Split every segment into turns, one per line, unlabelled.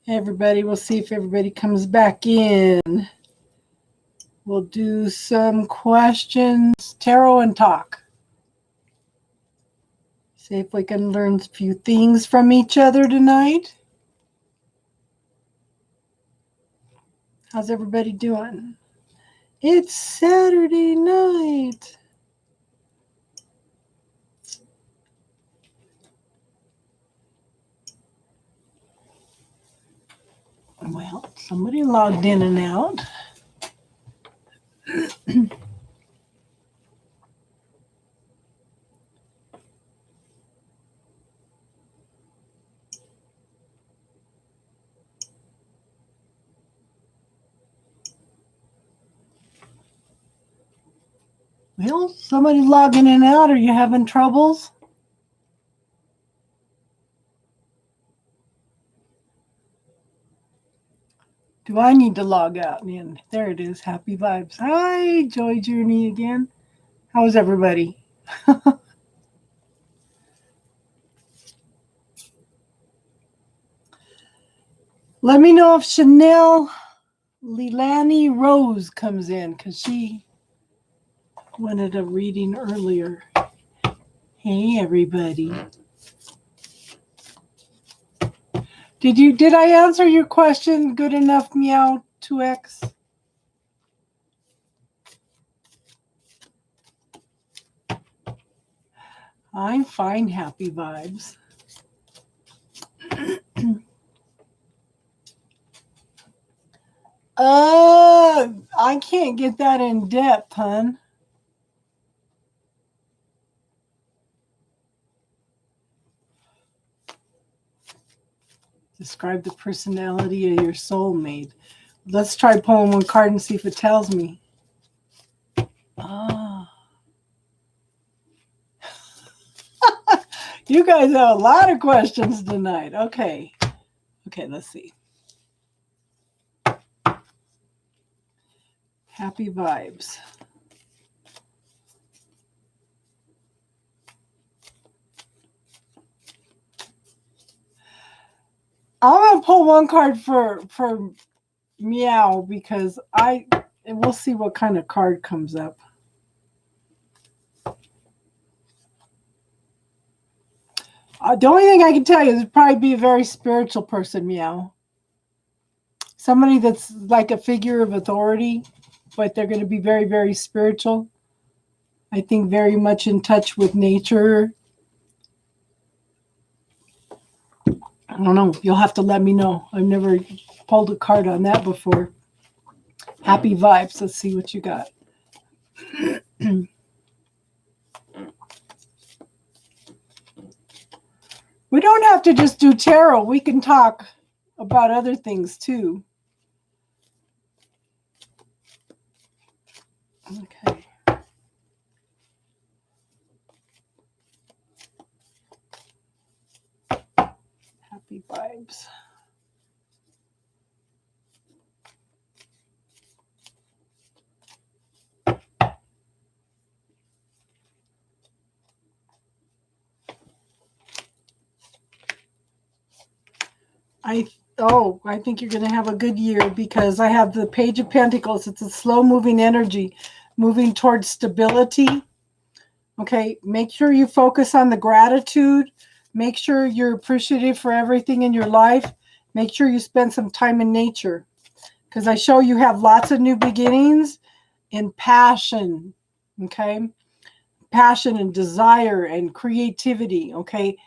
Hey everybody, we'll see if everybody comes back in. We'll do some questions, tarot, and talk. See if we can learn a few things from each other tonight. How's everybody doing? It's Saturday night. Well, somebody logged in and out. Well, somebody's logging in and out. Are you having troubles? Do I need to log out and in? There it is. Happy vibes. Hi, Joy Journey again. How's everybody? Let me know if Chanel Leilani Rose comes in because she wanted a reading earlier. Hey, everybody. Did I answer your question good enough, Meow 2X? I'm fine, happy vibes. I can't get that in depth, hon. Describe the personality of your soulmate. Let's try pulling one card and see if it tells me. You guys have a lot of questions tonight. Okay, let's see. Happy vibes. I'm gonna pull one card for Meow because we'll see what kind of card comes up. The only thing I can tell you is probably be a very spiritual person, Meow. Somebody that's like a figure of authority, but they're going to be very, very spiritual. I think very much in touch with nature. I don't know. You'll have to let me know. I've never pulled a card on that before. Happy vibes. Let's see what you got. We don't have to just do tarot. We can talk about other things too. Okay. Happy vibes. I think you're going to have a good year because I have the Page of Pentacles. It's a slow-moving energy moving towards stability. Okay, make sure you focus on the gratitude. Make sure you're appreciative for everything in your life. Make sure you spend some time in nature because I show you have lots of new beginnings and passion. Okay, passion and desire and creativity. Okay,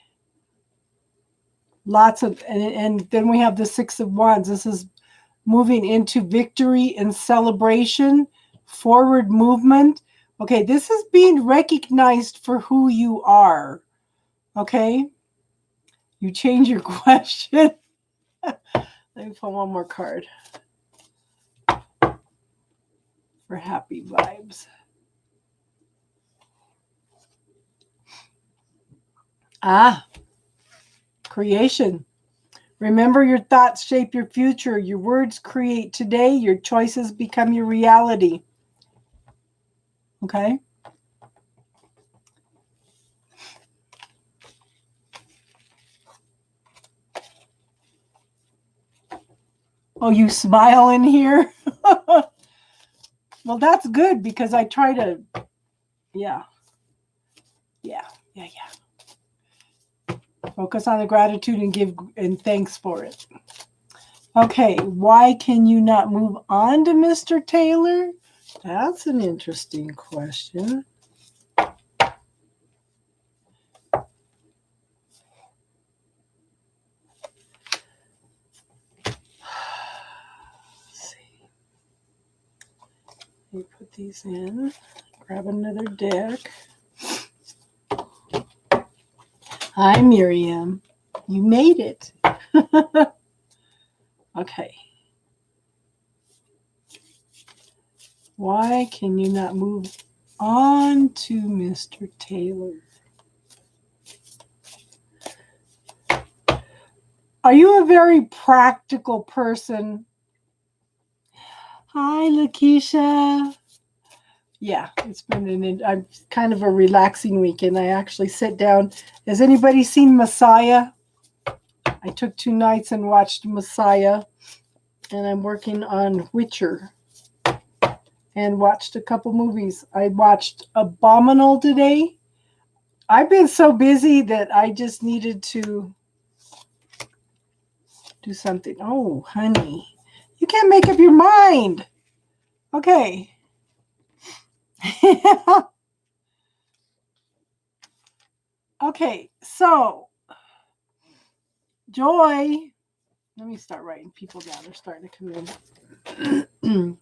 lots of, and then we have the Six of Wands. This is moving into victory and celebration, forward movement. Okay, this is being recognized for who you are. Okay, you change your question. Let me pull one more card for happy vibes. Creation. Remember, your thoughts shape your future. Your words create today. Your choices become your reality. Okay? Oh, you smile in here? Well, that's good because I try to, yeah, yeah, yeah, yeah. Focus on the gratitude and give and thanks for it. Okay, why can you not move on to Mr. Taylor? That's an interesting question. Let me put these in. Grab another deck. Hi, Miriam. You made it. Okay. Why can you not move on to Mr. Taylor? Are you a very practical person? Hi, Lakeisha. Yeah, it's been kind of a relaxing weekend. I actually sit down. Has anybody seen Messiah? I took 2 nights and watched Messiah, and I'm working on Witcher and watched a couple movies. I watched Abominable today. I've been so busy that I just needed to do something. Oh, honey, you can't make up your mind. Okay. Okay, so Joy, let me start writing people down. They're starting to come in.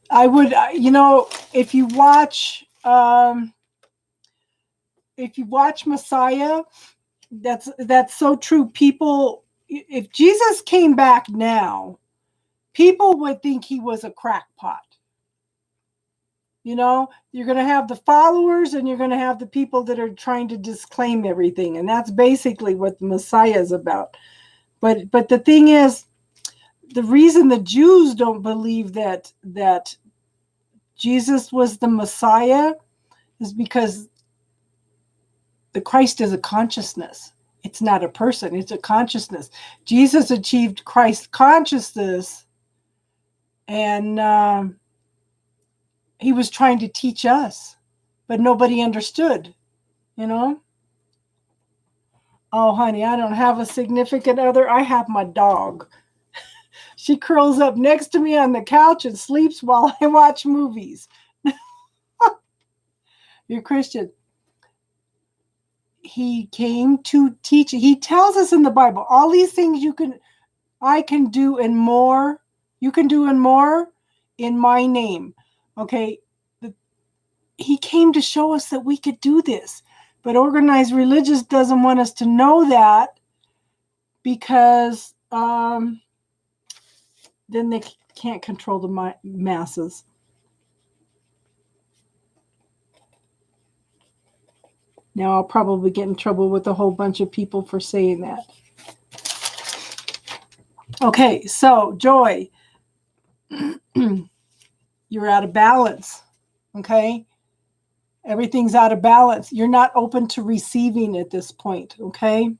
I would, if you watch Messiah, that's so true. People, if Jesus came back now, people would think he was a crackpot. You're going to have the followers and you're going to have the people that are trying to disclaim everything. And that's basically what the Messiah is about. But the thing is, the reason the Jews don't believe that Jesus was the Messiah is because the Christ is a consciousness. It's not a person. It's a consciousness. Jesus achieved Christ consciousness, and he was trying to teach us, but nobody understood, Oh, honey, I don't have a significant other. I have my dog. She curls up next to me on the couch and sleeps while I watch movies. You're Christian. He came to teach. He tells us in the Bible, all these things I can do and more. You can do and more in my name. Okay. He came to show us that we could do this, but organized religious doesn't want us to know that because then they can't control the masses. Now I'll probably get in trouble with a whole bunch of people for saying that. Okay, so Joy, you're out of balance. Okay, everything's out of balance. You're not open to receiving at this point. Okay,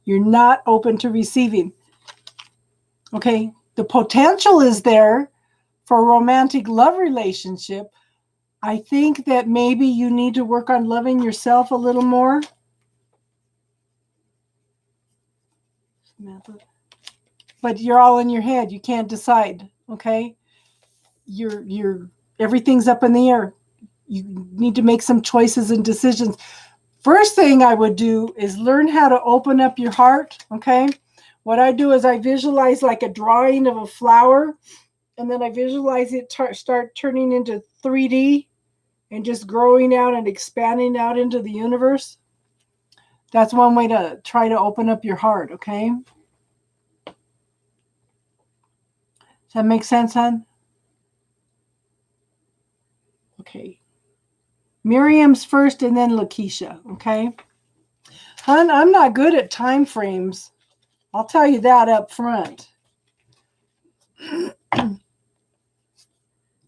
you're not open to receiving. Okay, the potential is there for a romantic love relationship. I think that maybe you need to work on loving yourself a little more. But you're all in your head. You can't decide. Okay, you're everything's up in the air. You need to make some choices and decisions. First thing I would do is learn how to open up your heart. Okay, what I do is I visualize like a drawing of a flower, and then I visualize it start turning into 3D and just growing out and expanding out into the universe. That's one way to try to open up your heart. Okay, does that make sense, hon? Okay. Miriam's first and then Lakeisha, okay? Hon, I'm not good at time frames. I'll tell you that up front.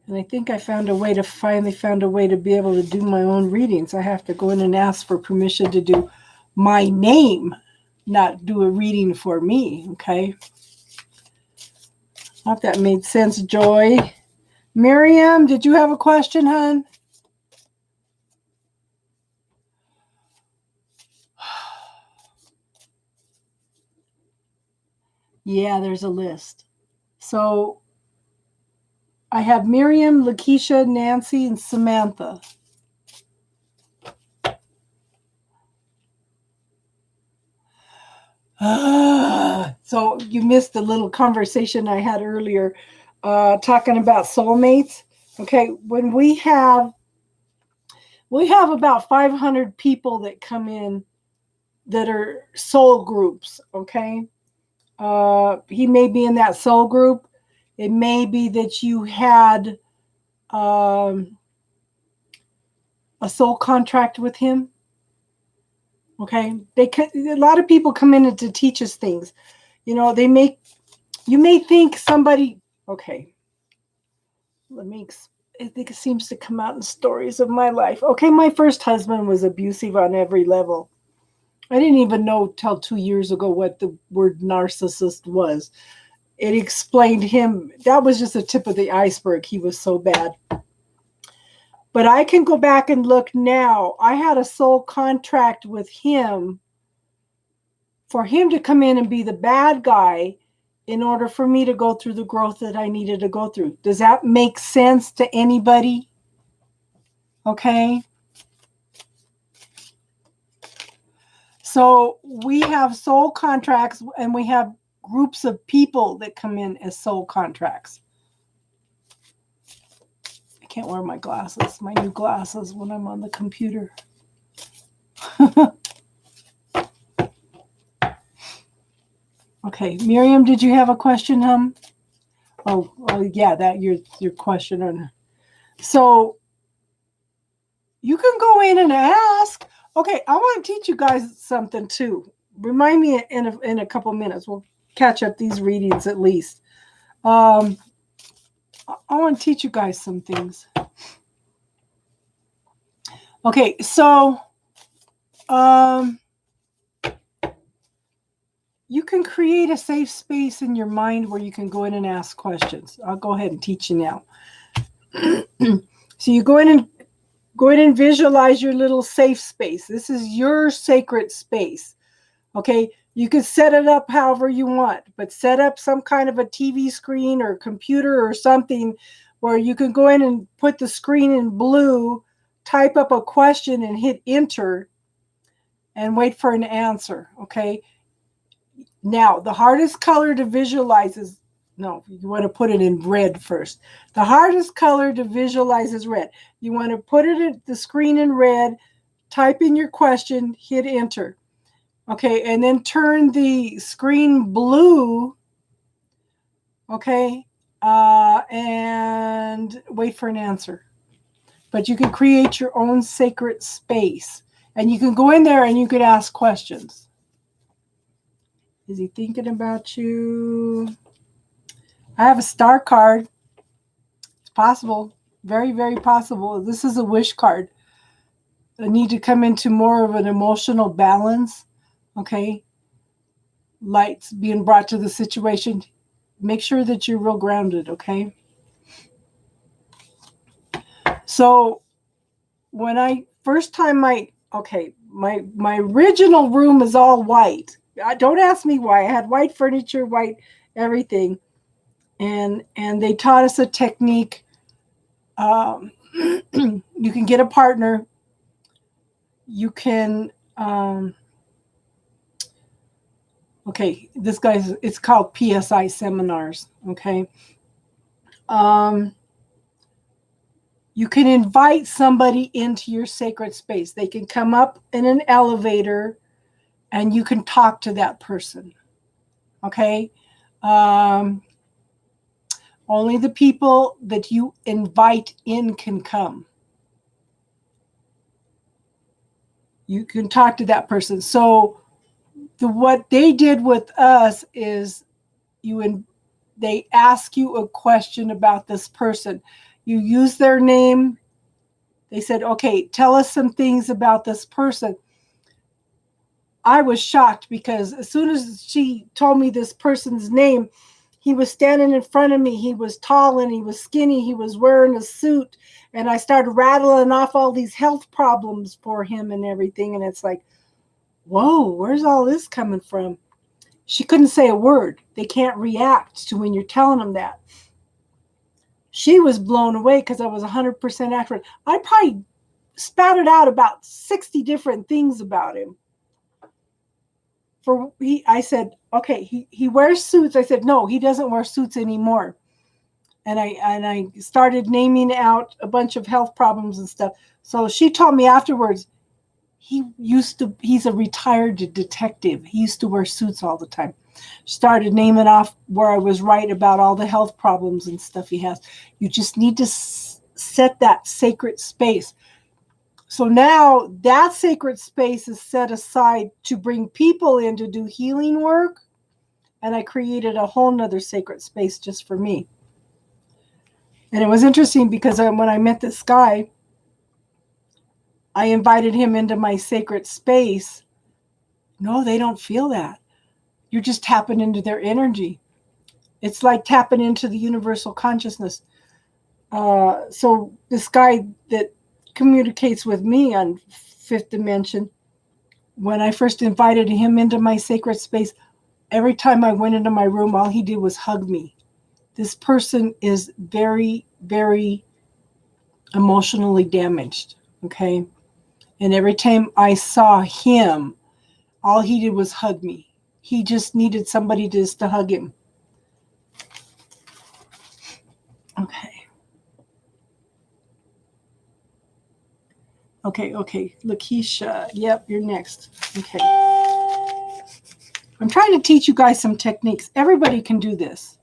And I think I finally found a way to be able to do my own readings. I have to go in and ask for permission to do my name, not do a reading for me, okay? I hope that made sense, Joy. Miriam, did you have a question, hon? Yeah, there's a list. So I have Miriam, Lakeisha, Nancy, and Samantha. So you missed the little conversation I had earlier talking about soulmates. Okay, when we have about 500 people that come in that are soul groups, okay? He may be in that soul group. It may be that you had a soul contract with him. Okay, a lot of people come in to teach us things. You know, you may think somebody. Okay, I think it seems to come out in stories of my life. Okay, my first husband was abusive on every level. I didn't even know till 2 years ago what the word narcissist was. It explained him. That was just the tip of the iceberg. He was so bad. But I can go back and look now. I had a soul contract with him for him to come in and be the bad guy in order for me to go through the growth that I needed to go through. Does that make sense to anybody? Okay. So we have soul contracts and we have groups of people that come in as soul contracts. I can't wear my glasses, my new glasses, when I'm on the computer. Okay, Miriam, did you have a question, hon? Oh, yeah, that your question. So you can go in and ask. Okay, I want to teach you guys something too. Remind me in a couple minutes. We'll catch up these readings at least. I want to teach you guys some things. Okay, so you can create a safe space in your mind where you can go in and ask questions. I'll go ahead and teach you now. So you go in and visualize your little safe space. This is your sacred space. Okay, you can set it up however you want, but set up some kind of a TV screen or computer or something where you can go in and put the screen in blue, type up a question and hit enter and wait for an answer. Okay. Now, the hardest color to visualize is, no, you want to put it in red first. The hardest color to visualize is red. You want to put it at the screen in red, type in your question, hit enter. Okay, and then turn the screen blue, okay, and wait for an answer. But you can create your own sacred space. And you can go in there and you can ask questions. Is he thinking about you? I have a star card. It's possible. Very, very possible. This is a wish card. I need to come into more of an emotional balance. Okay. Lights being brought to the situation. Make sure that you're real grounded. Okay. So when I first time my original room is all white. Don't ask me why. I had white furniture, white everything. And they taught us a technique. You can get a partner. You can, this guy's, it's called PSI seminars. Okay. You can invite somebody into your sacred space. They can come up in an elevator and you can talk to that person. Okay. Only the people that you invite in can come. You can talk to that person. So what they did with us is they ask you a question about this person. You use their name. They said, okay, tell us some things about this person. I was shocked because as soon as she told me this person's name, he was standing in front of me. He was tall and he was skinny. He was wearing a suit. And I started rattling off all these health problems for him and everything. And it's like, whoa, where's all this coming from? She couldn't say a word. They can't react to when you're telling them that. She was blown away because I was 100% accurate. I probably spouted out about 60 different things about him. I said, okay, he wears suits. I said, no, he doesn't wear suits anymore. And I started naming out a bunch of health problems and stuff. So she told me afterwards, he's a retired detective. He used to wear suits all the time. Started naming off where I was right about all the health problems and stuff he has. You just need to set that sacred space. So now that sacred space is set aside to bring people in to do healing work. And I created a whole nother sacred space just for me. And it was interesting because when I met this guy, I invited him into my sacred space. No, they don't feel that. You're just tapping into their energy. It's like tapping into the universal consciousness. So this guy that communicates with me on fifth dimension, when I first invited him into my sacred space, every time I went into my room, all he did was hug me. This person is very, very emotionally damaged, okay? And every time I saw him, all he did was hug me. He just needed somebody just to hug him. Okay. Okay. Lakeisha, yep, you're next. Okay. I'm trying to teach you guys some techniques. Everybody can do this.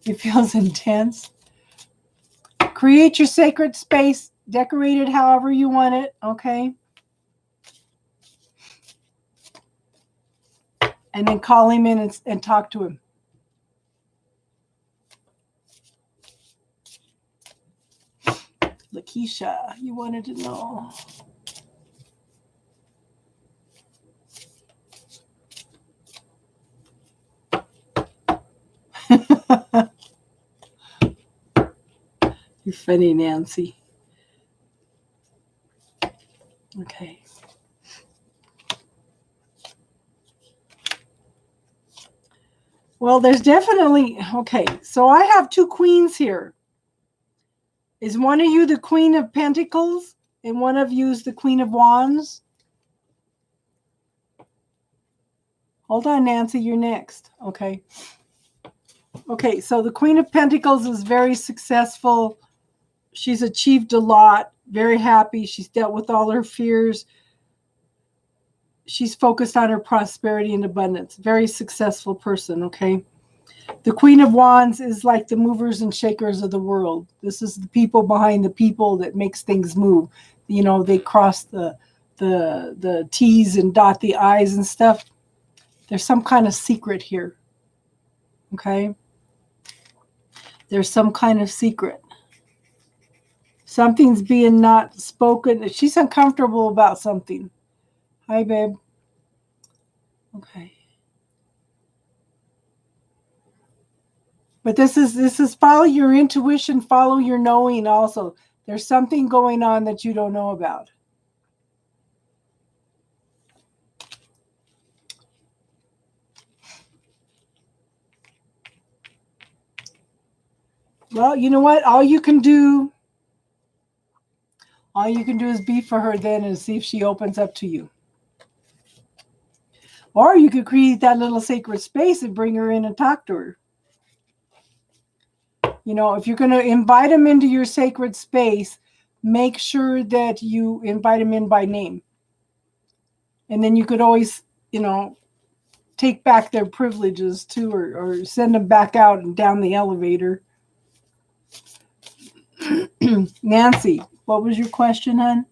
It feels intense. Create your sacred space. Decorate it however you want it, okay? And then call him in and talk to him. Lakeisha, you wanted to know. You're funny, Nancy. Okay. Well, there's definitely, okay, so I have two queens here. Is one of you the Queen of Pentacles and one of you is the Queen of Wands? Hold on, Nancy, you're next. Okay. Okay, so the Queen of Pentacles is very successful. She's achieved a lot, very happy. She's dealt with all her fears. She's focused on her prosperity and abundance. Very successful person, okay? The Queen of Wands is like the movers and shakers of the world. This is the people behind the people that makes things move. You know, they cross the T's and dot the I's and stuff. There's some kind of secret here, okay? There's some kind of secret. Something's being not spoken. She's uncomfortable about something. Hi, babe. Okay. But this is follow your intuition, follow your knowing also. There's something going on that you don't know about. Well, you know what? All you can do is be for her then and see if she opens up to you. Or you could create that little sacred space and bring her in and talk to her. You know, if you're going to invite them into your sacred space, make sure that you invite them in by name. And then you could always, you know, take back their privileges too, or send them back out and down the elevator. Nancy, what was your question, hon?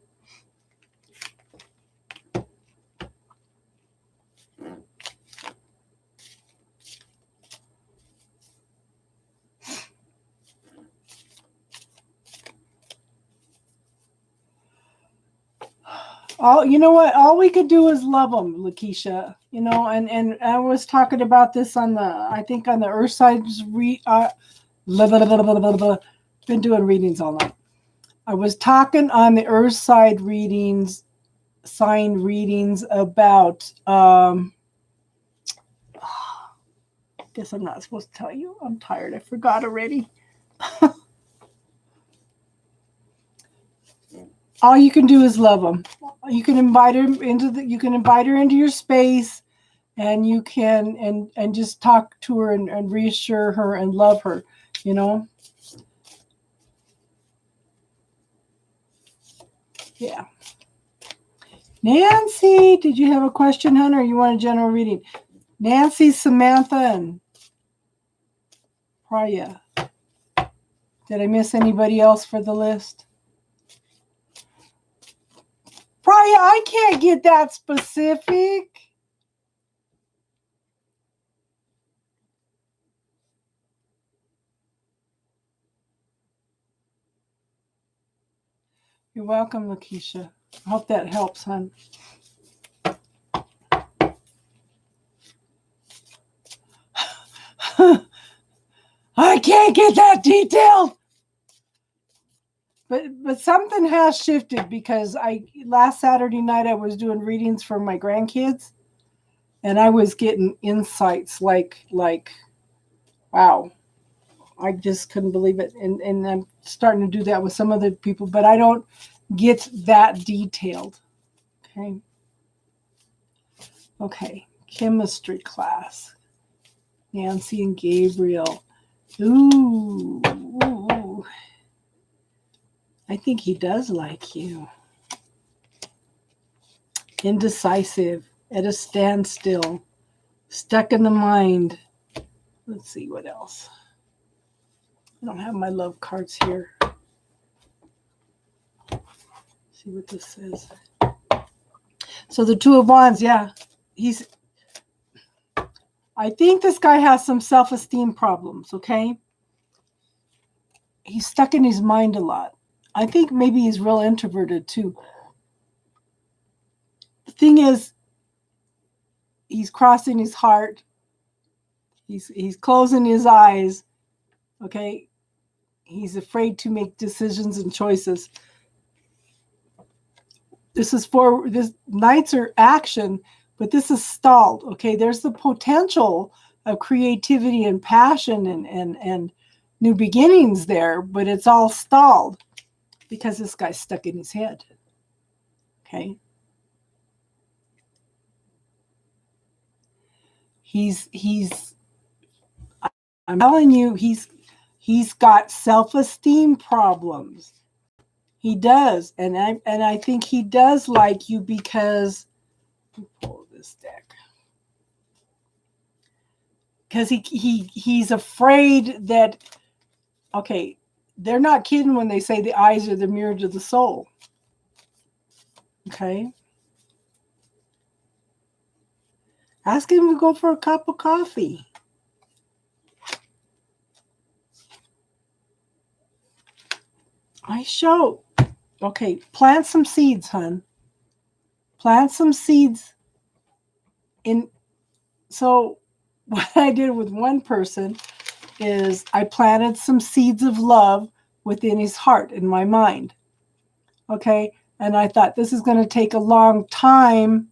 All you know what? All we could do is love them, Lakeisha. You know, and I was talking about this on the I think on the Earthside's blah, blah, blah, blah, blah, blah. Been doing readings all night. I was talking on the Earthside readings, sign readings about. Guess I'm not supposed to tell you. I'm tired. I forgot already. All you can do is love them. You can invite her into your space, and you can and just talk to her and reassure her and love her, you know. Yeah. Nancy, did you have a question, hon, or you want a general reading? Nancy, Samantha, and Priya. Did I miss anybody else for the list? Priya, I can't get that specific. You're welcome, Lakeisha. I hope that helps, hon. I can't get that detailed. But something has shifted because last Saturday night I was doing readings for my grandkids, and I was getting insights like wow. I just couldn't believe it. And I'm starting to do that with some other people, but I don't get that detailed. Okay. Okay. Chemistry class. Nancy and Gabriel. Ooh. I think he does like you. Indecisive, at a standstill, stuck in the mind. Let's see what else. I don't have my love cards here. See what this says. So the Two of Wands, yeah. I think this guy has some self-esteem problems, okay? He's stuck in his mind a lot. I think maybe he's real introverted too. The thing is, he's crossing his heart. He's closing his eyes, okay? He's afraid to make decisions and choices. This Knights are action, but this is stalled, okay? There's the potential of creativity and passion and new beginnings there, but it's all stalled because this guy's stuck in his head, okay? I'm telling you, he's got self-esteem problems. He does, and I think he does like you because let me pull this deck. Because he's afraid that, okay, they're not kidding when they say the eyes are the mirror to the soul. Okay. Ask him to go for a cup of coffee. Okay, plant some seeds, hon. Plant some seeds in. So what I did with one person is I planted some seeds of love within his heart, in my mind. Okay. And I thought this is going to take a long time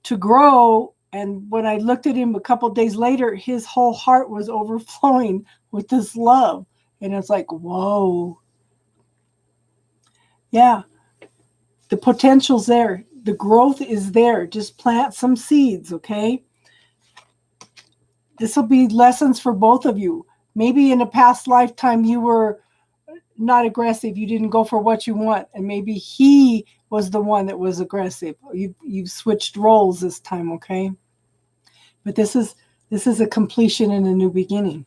to grow. And when I looked at him a couple of days later, his whole heart was overflowing with this love. And it's like, whoa. Yeah. The potential's there. The growth is there. Just plant some seeds, okay? This will be lessons for both of you. Maybe in a past lifetime you were not aggressive. You didn't go for what you want. And maybe he was the one that was aggressive. You've switched roles this time, okay? But this is a completion and a new beginning.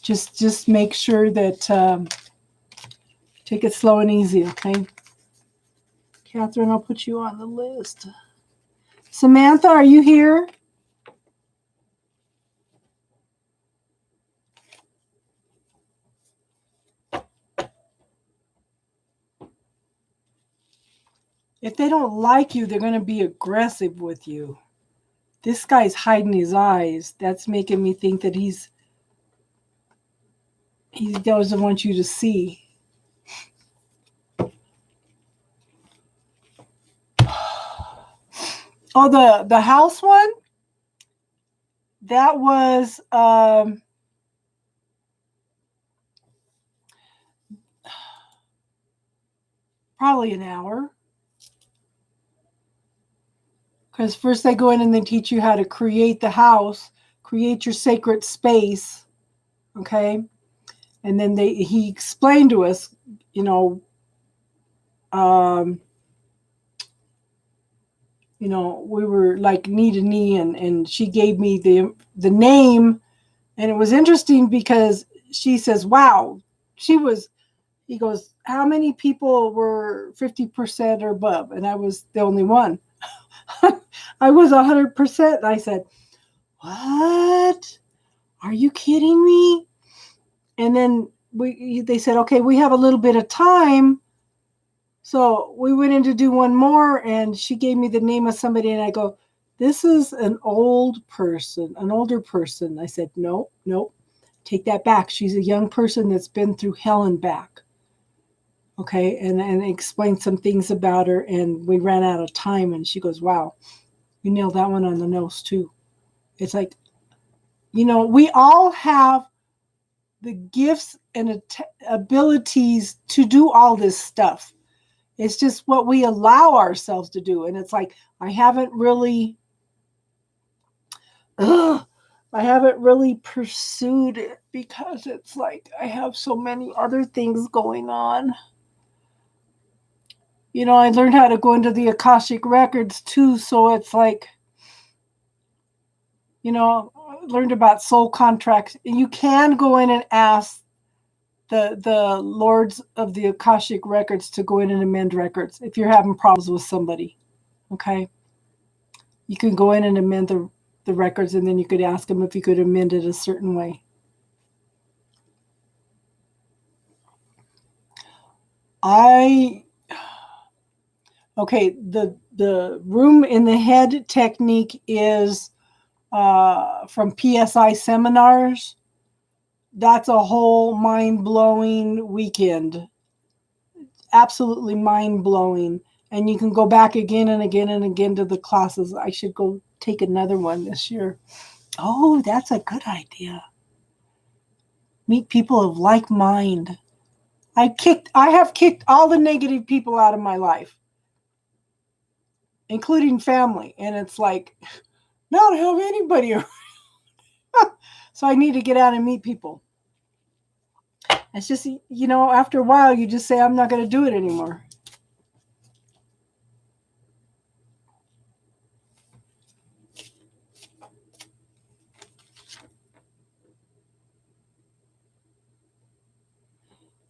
Just make sure that take it slow and easy, okay? Catherine, I'll put you on the list. Samantha, are you here? If they don't like you, they're going to be aggressive with you. This guy's hiding his eyes. That's making me think that he doesn't want you to see. Oh, the house one? That was probably an hour. Because first they go in and they teach you how to create the house, create your sacred space, okay? And then he explained to us, you know, we were like knee to knee, and she gave me the name, and it was interesting because she says, "Wow," he goes, "How many people were 50% or above?" And I was the only one. I was 100%. I said, "What? Are you kidding me?" And then they said, "Okay, we have a little bit of time." So we went in to do one more, and she gave me the name of somebody, and I go, "This is an older person." I said, "No, take that back. She's a young person that's been through hell and back." Okay, and explained some things about her, and we ran out of time, and she goes, "Wow, you nailed that one on the nose too." It's like, we all have the gifts and abilities to do all this stuff. It's just what we allow ourselves to do. And it's like, I haven't really pursued it because it's like I have so many other things going on. I learned how to go into the Akashic records too. So it's like, learned about soul contracts. And you can go in and ask the lords of the Akashic records to go in and amend records if you're having problems with somebody. Okay, you can go in and amend the records, and then you could ask them if you could amend it a certain way. Okay, the room in the head technique is from PSI seminars. That's a whole mind-blowing weekend. Absolutely mind-blowing. And you can go back again and again and again to the classes. I should go take another one this year. Oh, that's a good idea. Meet people of like mind. I have kicked all the negative people out of my life, including family. And it's like, now I don't have anybody around. So I need to get out and meet people. It's just, after a while, you just say, I'm not going to do it anymore.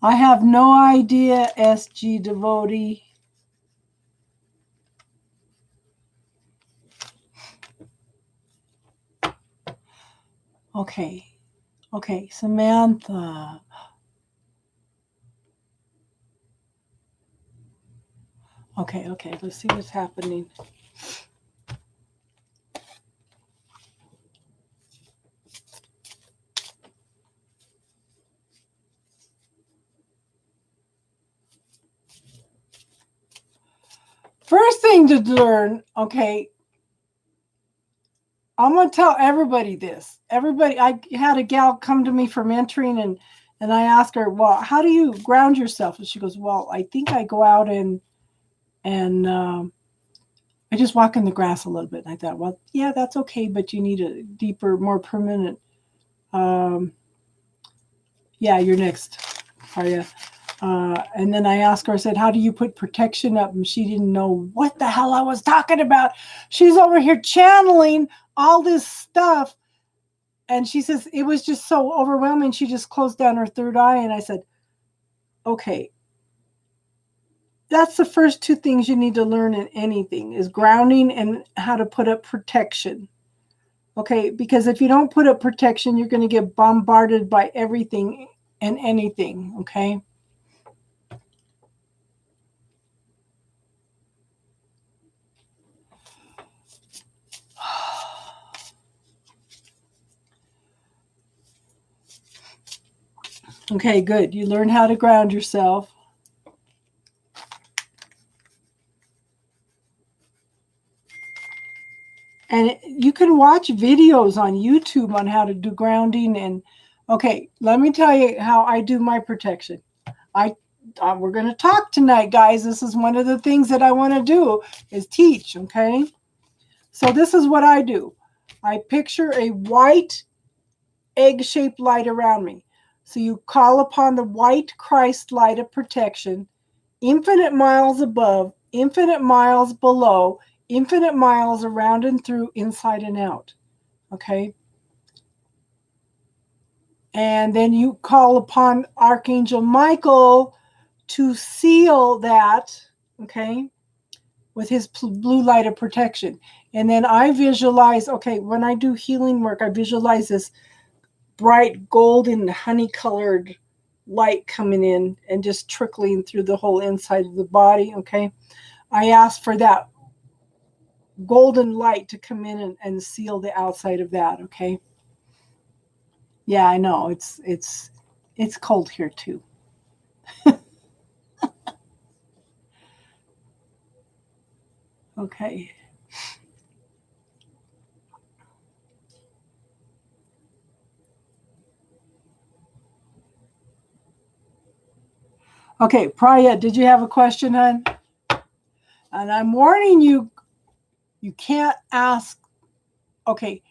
I have no idea, SG Devotee. Okay, Samantha. Okay, let's see what's happening. First thing to learn, okay, I'm going to tell everybody this. I had a gal come to me for mentoring, and I asked her, well, how do you ground yourself? And she goes, well, I think I go out and I just walk in the grass a little bit. And I thought, well, yeah, that's okay, but you need a deeper, more permanent. Yeah, you're next, Arya. And then I asked her, I said, how do you put protection up? And she didn't know what the hell I was talking about. She's over here channeling all this stuff. And she says, it was just so overwhelming. She just closed down her third eye. And I said, okay, that's the first two things you need to learn in anything is grounding and how to put up protection. Okay, because if you don't put up protection, you're going to get bombarded by everything and anything. Okay. Okay, good. You learn how to ground yourself. And you can watch videos on YouTube on how to do grounding. And okay, let me tell you how I do my protection. We're going to talk tonight, guys. This is one of the things that I want to do is teach, okay? So this is what I do. I picture a white egg-shaped light around me. So you call upon the white Christ light of protection, infinite miles above, infinite miles below, infinite miles around and through, inside and out, okay? And then you call upon Archangel Michael to seal that, okay, with his blue light of protection. And then I visualize, okay, when I do healing work, I visualize this bright golden honey-colored light coming in and just trickling through the whole inside of the body, okay? I ask for that golden light to come in and seal the outside of that, okay? Yeah, I know. It's cold here too. Okay. Okay, Priya, did you have a question, hon? And I'm warning you, you can't ask. Okay.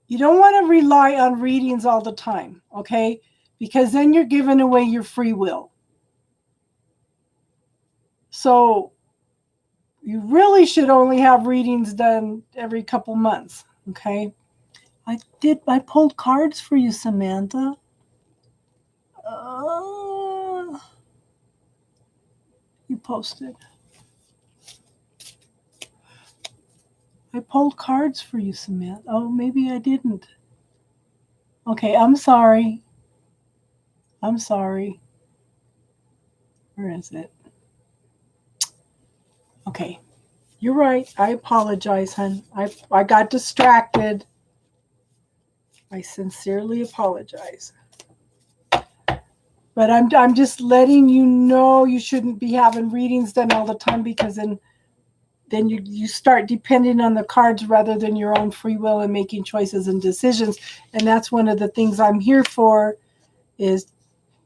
You don't want to rely on readings all the time, okay? Because then you're giving away your free will. So you really should only have readings done every couple months, okay? I pulled cards for you, Samantha. You posted. I pulled cards for you, Samantha. Oh, maybe I didn't. Okay, I'm sorry. I'm sorry. Where is it? Okay. You're right. I apologize, hon. I got distracted. I sincerely apologize. But I'm just letting you know you shouldn't be having readings done all the time, because then you start depending on the cards rather than your own free will and making choices and decisions. And that's one of the things I'm here for, is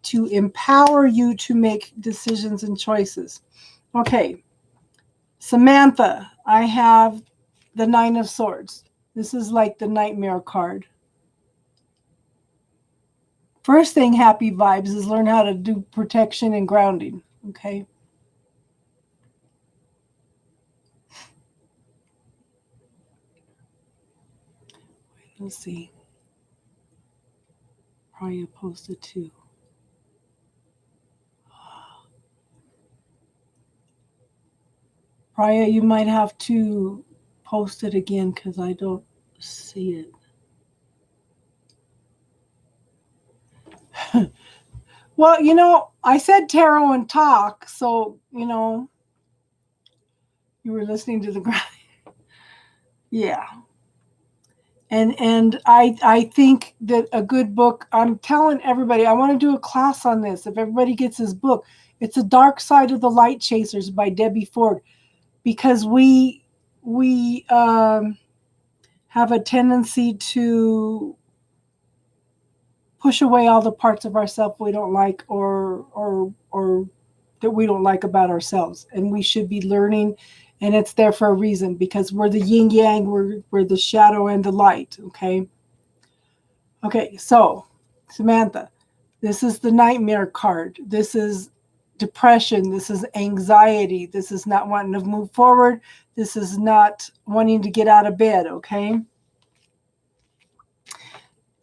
to empower you to make decisions and choices. Okay, Samantha, I have the Nine of Swords. This is like the nightmare card. First thing, happy vibes, is learn how to do protection and grounding, okay? Let's see. Probably posted too. Priya, you might have to post it again because I don't see it. Well, I said tarot and talk, so, you were listening to the ground. Yeah. And I think that a good book, I'm telling everybody, I want to do a class on this. If everybody gets this book, it's The Dark Side of the Light Chasers by Debbie Ford, because we have a tendency to push away all the parts of ourselves we don't like, or that we don't like about ourselves, and we should be learning. And it's there for a reason, because we're the yin yang, we're the shadow and the light, okay? Okay, so Samantha, this is the nightmare card. This is depression. This is anxiety. This is not wanting to move forward. This is not wanting to get out of bed, okay?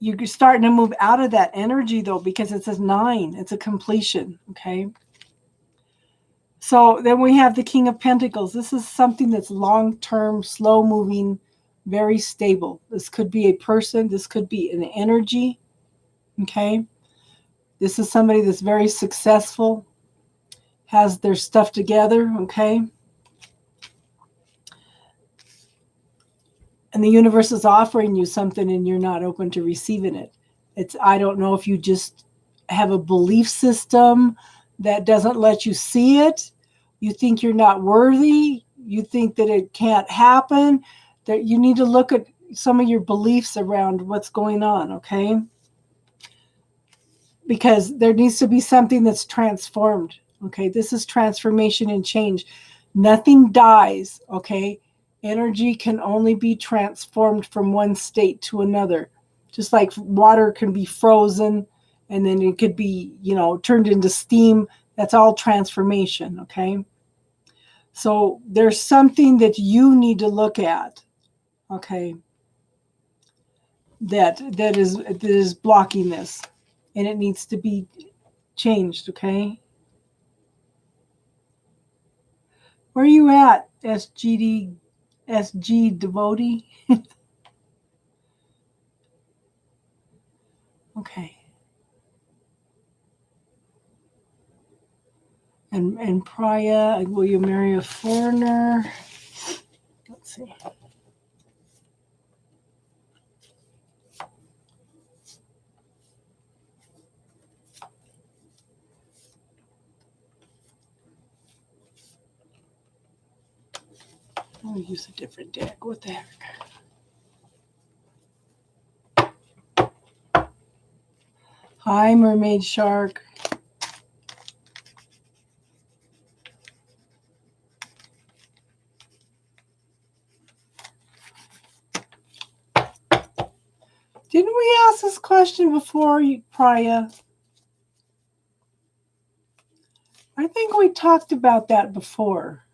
You're starting to move out of that energy, though, because it says 9. It's a completion, okay? So then we have the King of Pentacles. This is something that's long-term, slow-moving, very stable. This could be a person. This could be an energy, okay? This is somebody that's very successful, has their stuff together, okay? and the universe is offering you something and you're not open to receiving it. I don't know if you just have a belief system that doesn't let you see it. You think you're not worthy. You think that it can't happen. That you need to look at some of your beliefs around what's going on, okay? Because there needs to be something that's transformed, okay? This is transformation and change. Nothing dies, okay? Energy can only be transformed from one state to another. Just like water can be frozen and then it could be, turned into steam. That's all transformation, okay? So there's something that you need to look at, okay, that is blocking this, and it needs to be changed, okay? Where are you at, SG devotee? Okay. And Priya, will you marry a foreigner? Let's see. I'll use a different deck. What the heck? Hi, Mermaid Shark. Didn't we ask this question before, Priya? I think we talked about that before.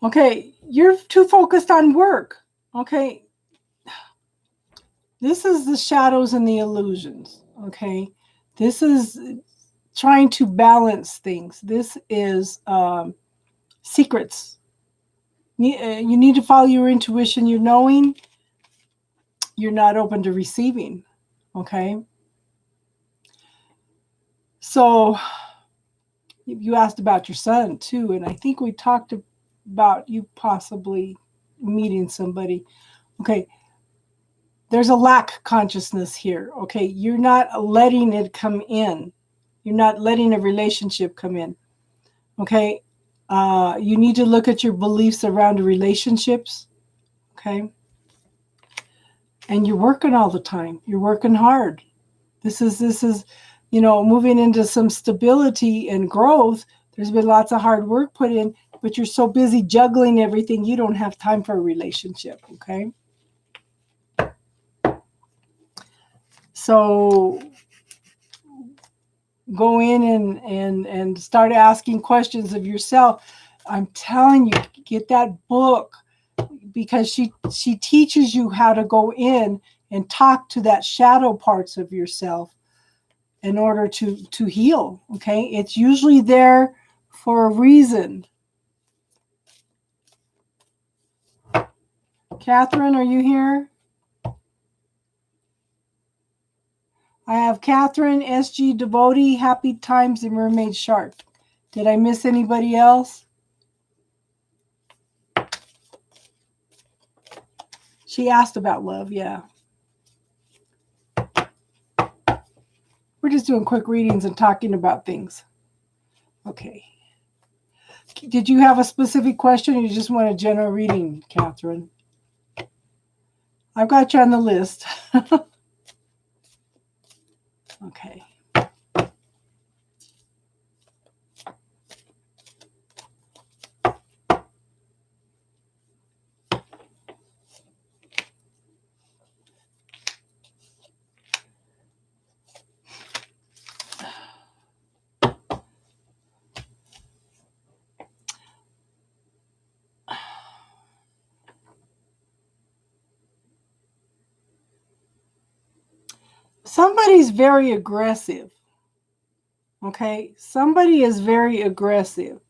Okay, you're too focused on work. Okay. This is the shadows and the illusions. Okay. This is trying to balance things. This is secrets. You need to follow your intuition. You're knowing. You're not open to receiving. Okay. So you asked about your son too, and I think we talked about you possibly meeting somebody. Okay. There's a lack consciousness here. Okay. You're not letting it come in. You're not letting a relationship come in. Okay. You need to look at your beliefs around relationships. Okay. And you're working all the time. You're working hard. This is, moving into some stability and growth. There's been lots of hard work put in, but you're so busy juggling everything, you don't have time for a relationship. Okay. So go in and start asking questions of yourself. I'm telling you, get that book, because she teaches you how to go in and talk to that shadow parts of yourself in order to heal. Okay. It's usually there for a reason. Catherine, are you here? I have Catherine, SG Devotee, Happy Times, and Mermaid Shark. Did I miss anybody else? She asked about love, yeah. We're just doing quick readings and talking about things. Okay. Did you have a specific question, or you just want a general reading, Catherine? I've got you on the list. Okay. Somebody's very aggressive. Okay. Somebody is very aggressive.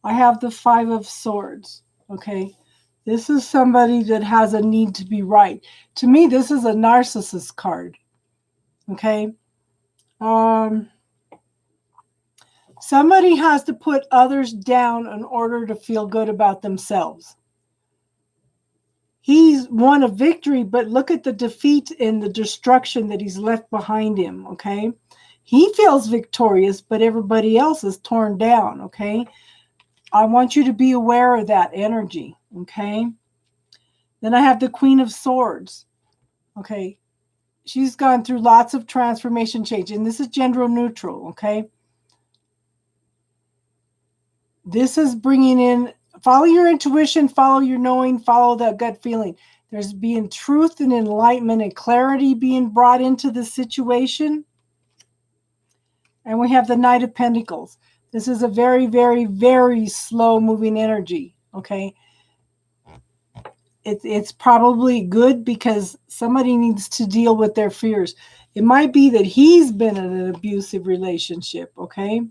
I have the 5 of Swords. Okay. This is somebody that has a need to be right. To me, this is a narcissist card. Okay. Somebody has to put others down in order to feel good about themselves. He's won a victory, but look at the defeat and the destruction that he's left behind him. Okay. He feels victorious, but everybody else is torn down. Okay. I want you to be aware of that energy. Okay. Then I have the Queen of Swords. Okay. She's gone through lots of transformation change, and this is gender neutral. Okay. This is bringing in, follow your intuition, follow your knowing, follow that gut feeling. There's being truth and enlightenment and clarity being brought into the situation. And we have the Knight of Pentacles. This is a very, very, very slow moving energy. Okay. It's probably good because somebody needs to deal with their fears. It might be that he's been in an abusive relationship. Okay.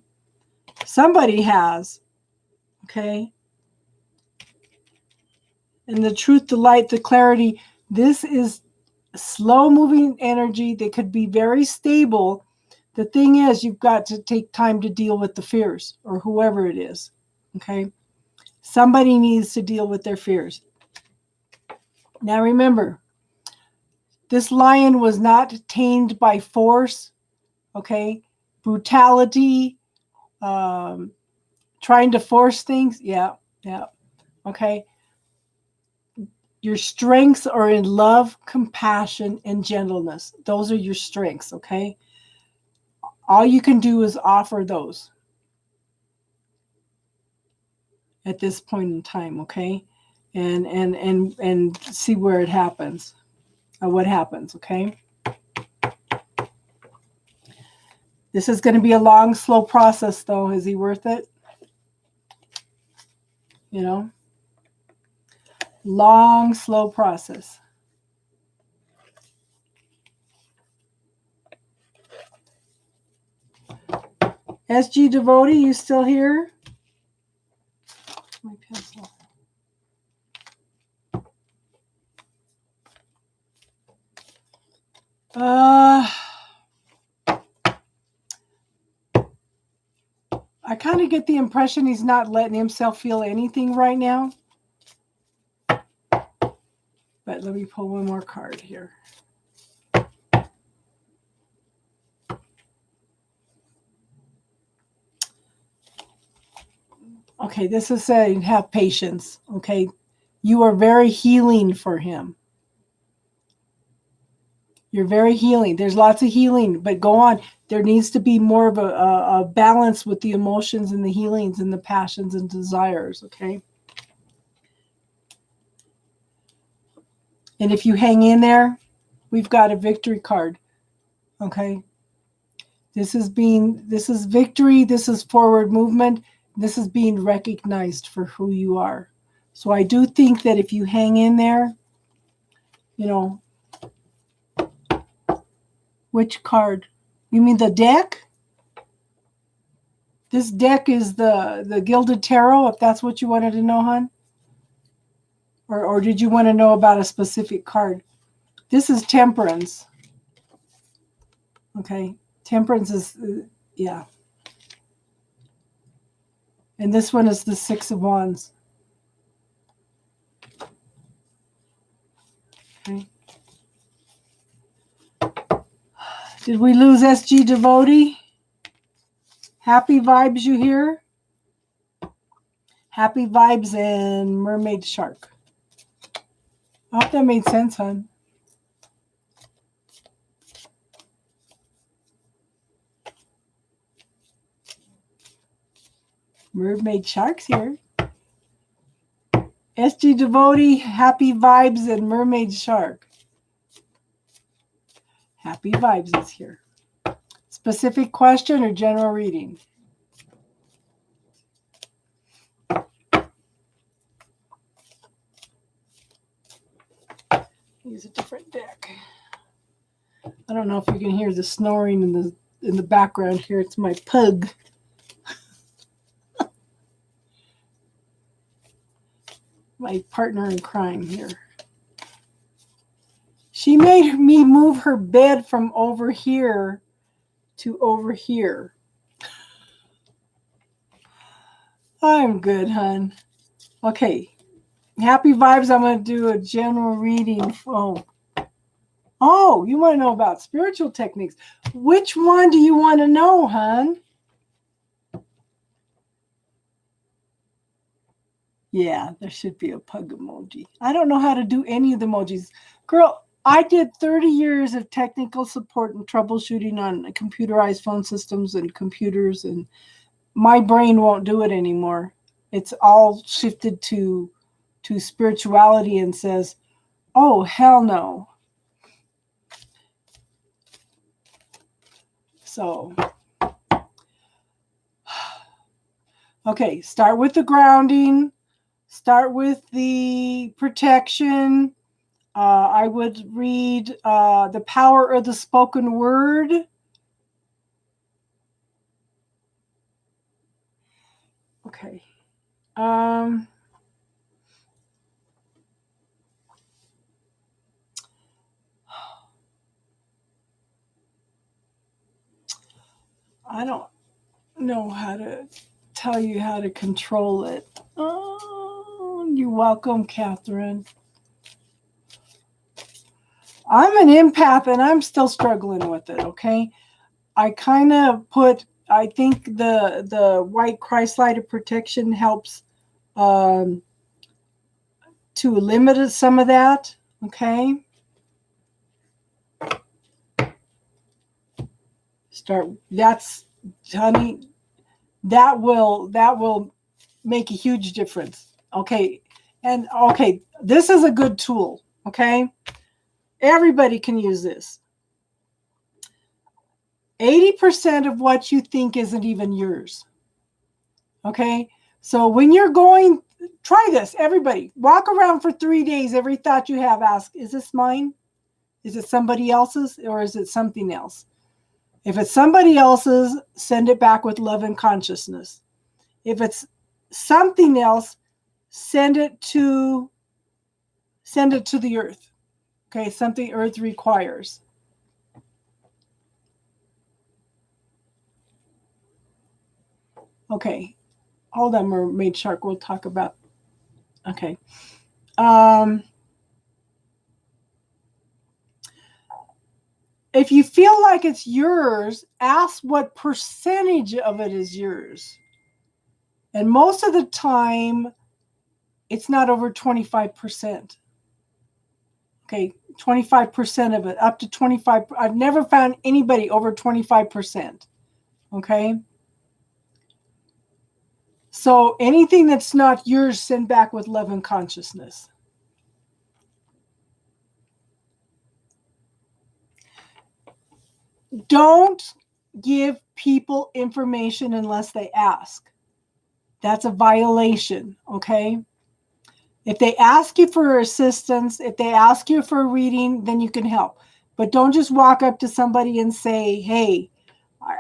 Somebody has. Okay. And the truth, the light, the clarity, this is slow moving energy that could be very stable. The thing is, you've got to take time to deal with the fears, or whoever it is. Okay. Somebody needs to deal with their fears. Now remember, this lion was not tamed by force. Okay. Brutality, trying to force things. Yeah. Yeah. Okay. Your strengths are in love, compassion, and gentleness. Those are your strengths, okay? All you can do is offer those at this point in time, okay? And see where it happens, or what happens, okay? This is going to be a long, slow process, though. Is he worth it? You know? Long, slow process. SG Devotee, you still here? My pencil. I kind of get the impression he's not letting himself feel anything right now. But let me pull one more card here. Okay, this is saying have patience. Okay, you are very healing for him. You're very healing. There's lots of healing, but go on. There needs to be more of a balance with the emotions and the healings and the passions and desires, okay? And if you hang in there, we've got a victory card, okay? This is victory. This is forward movement. This is being recognized for who you are. So I do think that if you hang in there, you know, which card? You mean the deck? This deck is the Gilded Tarot, if that's what you wanted to know, hon? Or did you want to know about a specific card? This is Temperance. Okay. Temperance is, yeah. And this one is the Six of Wands. Okay. Did we lose SG Devotee? Happy vibes, you hear? Happy vibes and Mermaid Shark. I hope that made sense, hon. Mermaid Shark's here. SG Devotee, happy vibes and Mermaid Shark. Happy vibes is here. Specific question or general reading? Use a different deck. I don't know if you can hear the snoring in the background here. It's my pug. My my partner in crime here. She made me move her bed from over here to over here. I'm good, hon. Okay. Happy vibes. I'm going to do a general reading. Oh, you want to know about spiritual techniques. Which one do you want to know, hon? Yeah, there should be a pug emoji. I don't know how to do any of the emojis. Girl, I did 30 years of technical support and troubleshooting on computerized phone systems and computers, and my brain won't do it anymore. It's all shifted to spirituality and says, oh, hell no. So, okay, start with the grounding. Start with the protection. I would read The Power of the Spoken Word. Okay. I don't know how to tell you how to control it. Oh, you're welcome, Catherine. I'm an empath and I'm still struggling with it, okay? I kind of I think the white Christ light of protection helps to limit some of that, okay? Honey, that will make a huge difference, okay? And okay, this is a good tool, okay? Everybody can use this. 80% of what you think isn't even yours. Okay? So when you're going, try this, everybody. Walk around for 3 days. Every thought you have, ask, is this mine? Is it somebody else's? Or is it something else? If it's somebody else's, send it back with love and consciousness. If it's something else, send it to the earth. Okay? Something earth requires. Okay. Hold on, Mermaid Shark. We'll talk about. Okay. If you feel like it's yours, ask what percentage of it is yours. And most of the time, it's not over 25%. Okay, 25% of it, up to 25. I've never found anybody over 25%. Okay. So anything that's not yours, send back with love and consciousness. Don't give people information unless they ask. That's a violation, okay? If they ask you for assistance, if they ask you for a reading, then you can help. But don't just walk up to somebody and say, hey,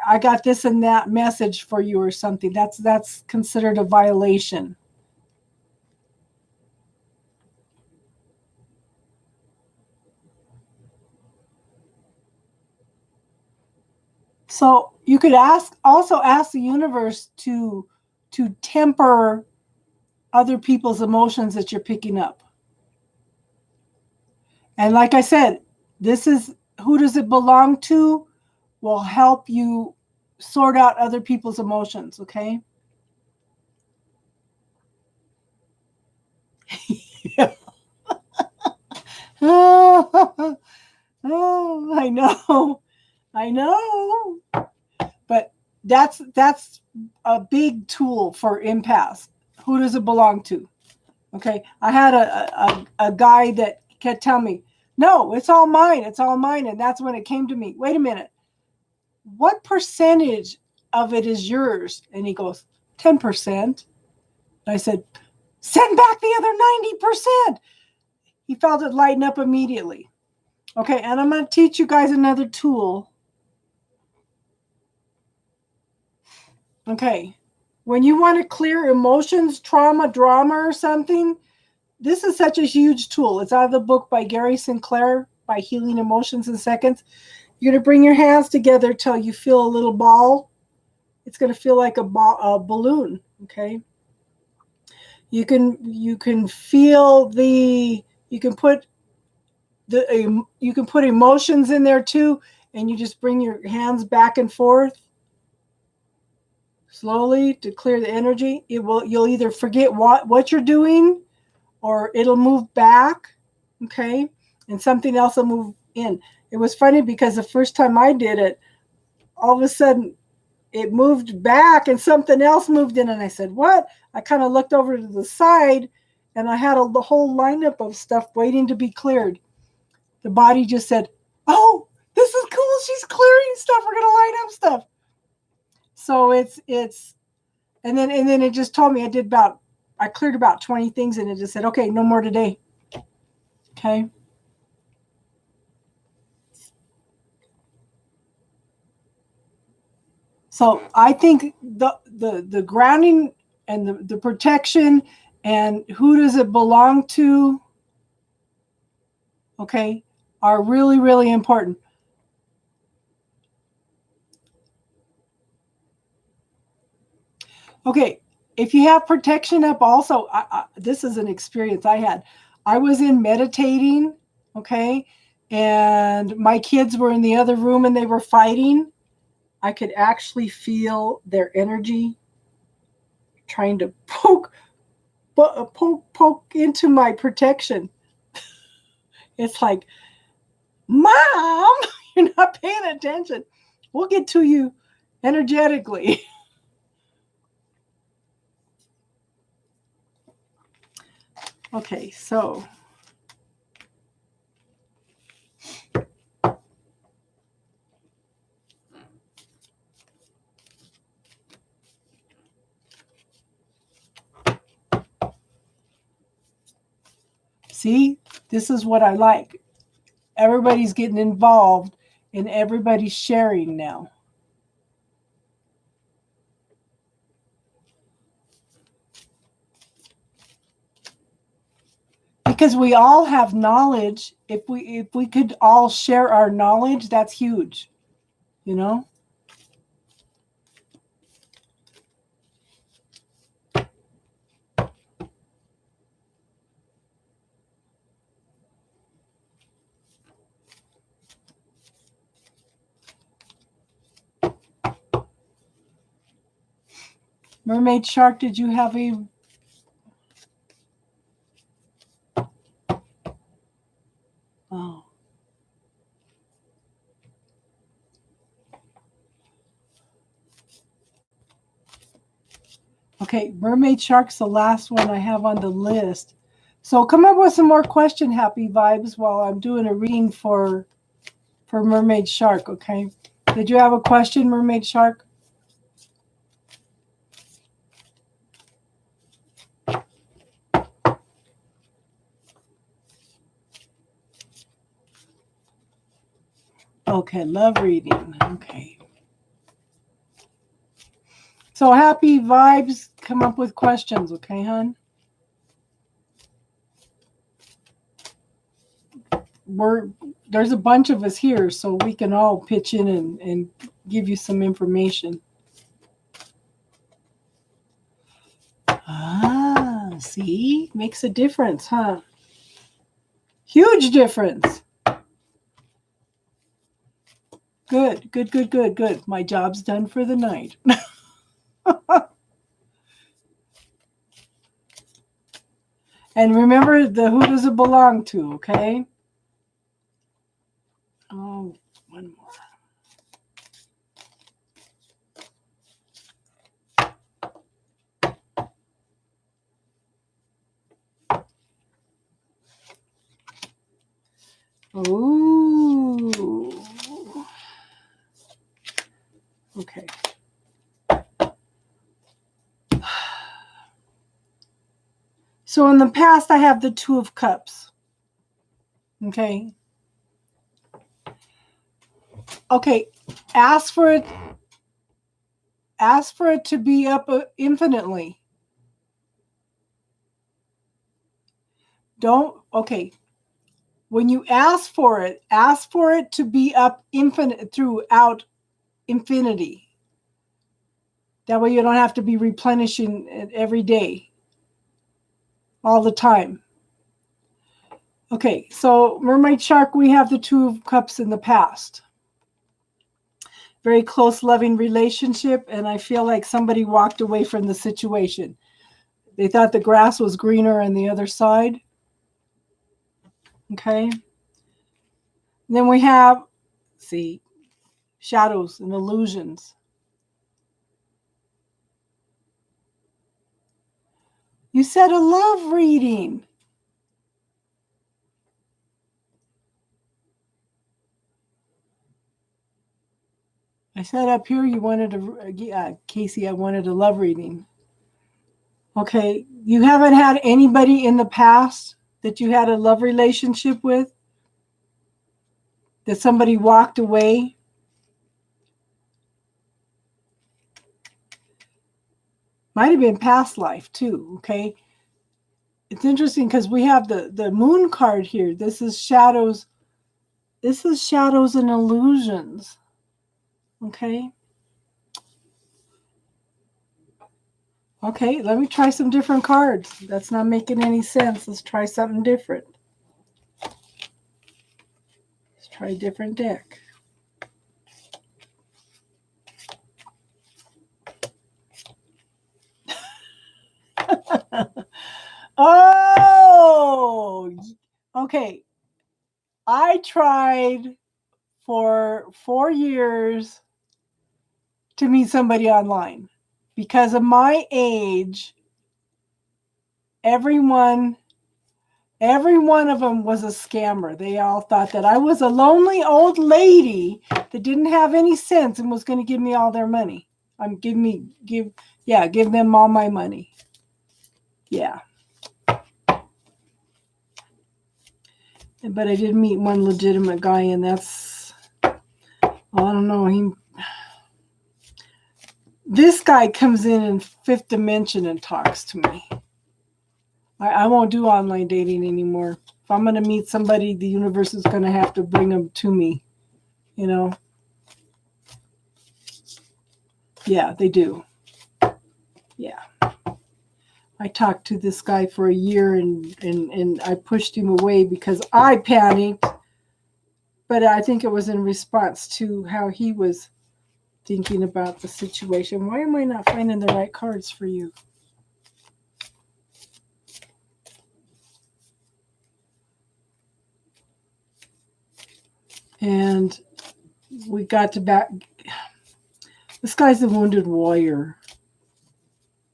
I got this and that message for you or something. That's considered a violation. So you could also ask the universe to temper other people's emotions that you're picking up. And like I said, this is who does it belong to will help you sort out other people's emotions, okay? Oh, I know. But that's a big tool for empaths. Who does it belong to? Okay, I had a guy that kept telling me, no, it's all mine, and that's when it came to me. Wait a minute, what percentage of it is yours? And he goes, 10%. I said, send back the other 90%. He felt it lighten up immediately. Okay, and I'm going to teach you guys another tool. Okay, when you want to clear emotions, trauma, drama, or something, this is such a huge tool. It's out of the book by Gary Sinclair, by Healing Emotions in Seconds. You're going to bring your hands together till you feel a little ball. It's going to feel like a balloon, okay? You can feel you can put emotions in there too, and you just bring your hands back and forth slowly to clear the energy. You'll either forget what you're doing, or it'll move back, okay? And something else will move in. It was funny because the first time I did it, all of a sudden it moved back and something else moved in, and I said, what? I kind of looked over to the side, and I had the whole lineup of stuff waiting to be cleared. The body just said, oh, this is cool. She's clearing stuff. We're going to line up stuff. So and then it just told me I cleared about 20 things, and it just said, okay, no more today. Okay. So I think the grounding and the protection and who does it belong to, okay, are really, really important. Okay, if you have protection up also, this is an experience I had. I was in meditating, okay, and my kids were in the other room and they were fighting. I could actually feel their energy trying to poke into my protection. It's like, Mom, you're not paying attention. We'll get to you energetically. Okay, so see, this is what I like. Everybody's getting involved and everybody's sharing now. Because we all have knowledge. If we could all share our knowledge, that's huge. You know? Mermaid Shark, did you have a... Oh. Okay, Mermaid Shark's the last one I have on the list. So come up with some more question happy vibes while I'm doing a reading for Mermaid Shark, okay? Did you have a question, Mermaid Shark? Okay, love reading. Okay. So happy vibes, come up with questions, okay, hon? There's a bunch of us here, so we can all pitch in and give you some information. Ah, see? Makes a difference, huh? Huge difference. Good. My job's done for the night. And remember, who does it belong to, okay? Oh, one more. Ooh. Okay. So in the past, I have the Two of Cups. Okay. Okay. Ask for it to be up infinitely. Okay. When you ask for it to be up infinite throughout infinity. That way you don't have to be replenishing it every day, all the time. Okay, so Mermaid Shark, we have the Two of Cups in the past. Very close, loving relationship, and I feel like somebody walked away from the situation. They thought the grass was greener on the other side. Okay. And then we have, see, shadows and illusions. You said a love reading. I said up here you wanted a, Casey, I wanted a love reading. Okay, you haven't had anybody in the past that you had a love relationship with? That somebody walked away? Might have been past life too, okay? It's interesting because we have the moon card here. This is shadows. This is shadows and illusions. Okay. Okay, let me try some different cards. That's not making any sense. Let's try something different. Let's try a different deck. Oh, okay. I tried for 4 years to meet somebody online. Because of my age, every one of them was a scammer. They all thought that I was a lonely old lady that didn't have any sense and was going to give me all their money. Give them all my money. Yeah. But I did meet one legitimate guy, and that's, I don't know, this guy comes in fifth dimension and talks to me. I won't do online dating anymore. If I'm going to meet somebody, the universe is going to have to bring them to me, you know? Yeah, they do. Yeah. I talked to this guy for a year and I pushed him away because I panicked. But I think it was in response to how he was thinking about the situation. Why am I not finding the right cards for you? And we got to back. This guy's the wounded warrior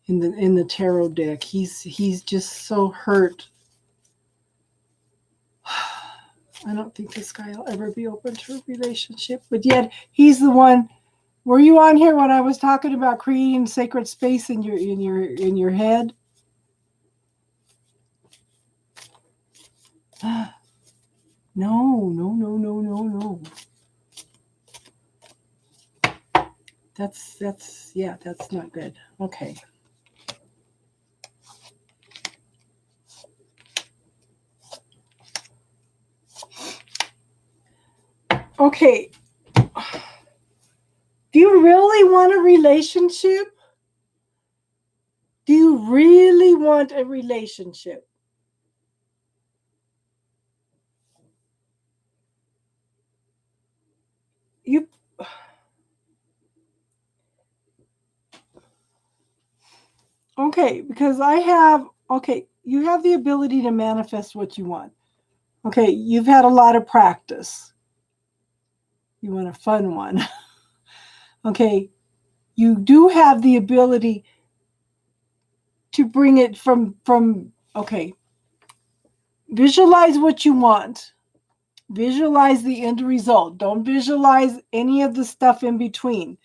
in the tarot deck. He's just so hurt. I don't think this guy will ever be open to a relationship, but yet he's the one. Were you on here when I was talking about creating sacred space in your head? No. That's not good. Okay. Okay. Do you really want a relationship? Do you really want a relationship? Okay, because you have the ability to manifest what you want. Okay, you've had a lot of practice. You want a fun one. Okay, you do have the ability to bring it from okay. Visualize what you want. Visualize the end result. Don't visualize any of the stuff in between.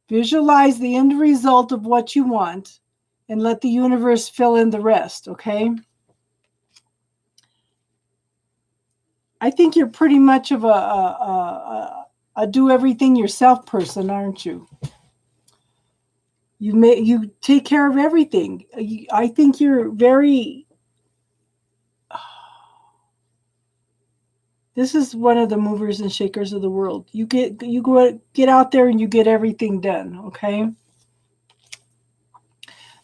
Visualize the end result of what you want and let the universe fill in the rest, okay? I think you're pretty much of a do everything yourself person, aren't you? You take care of everything. I think you're very This is one of the movers and shakers of the world. You get out there and you get everything done, okay?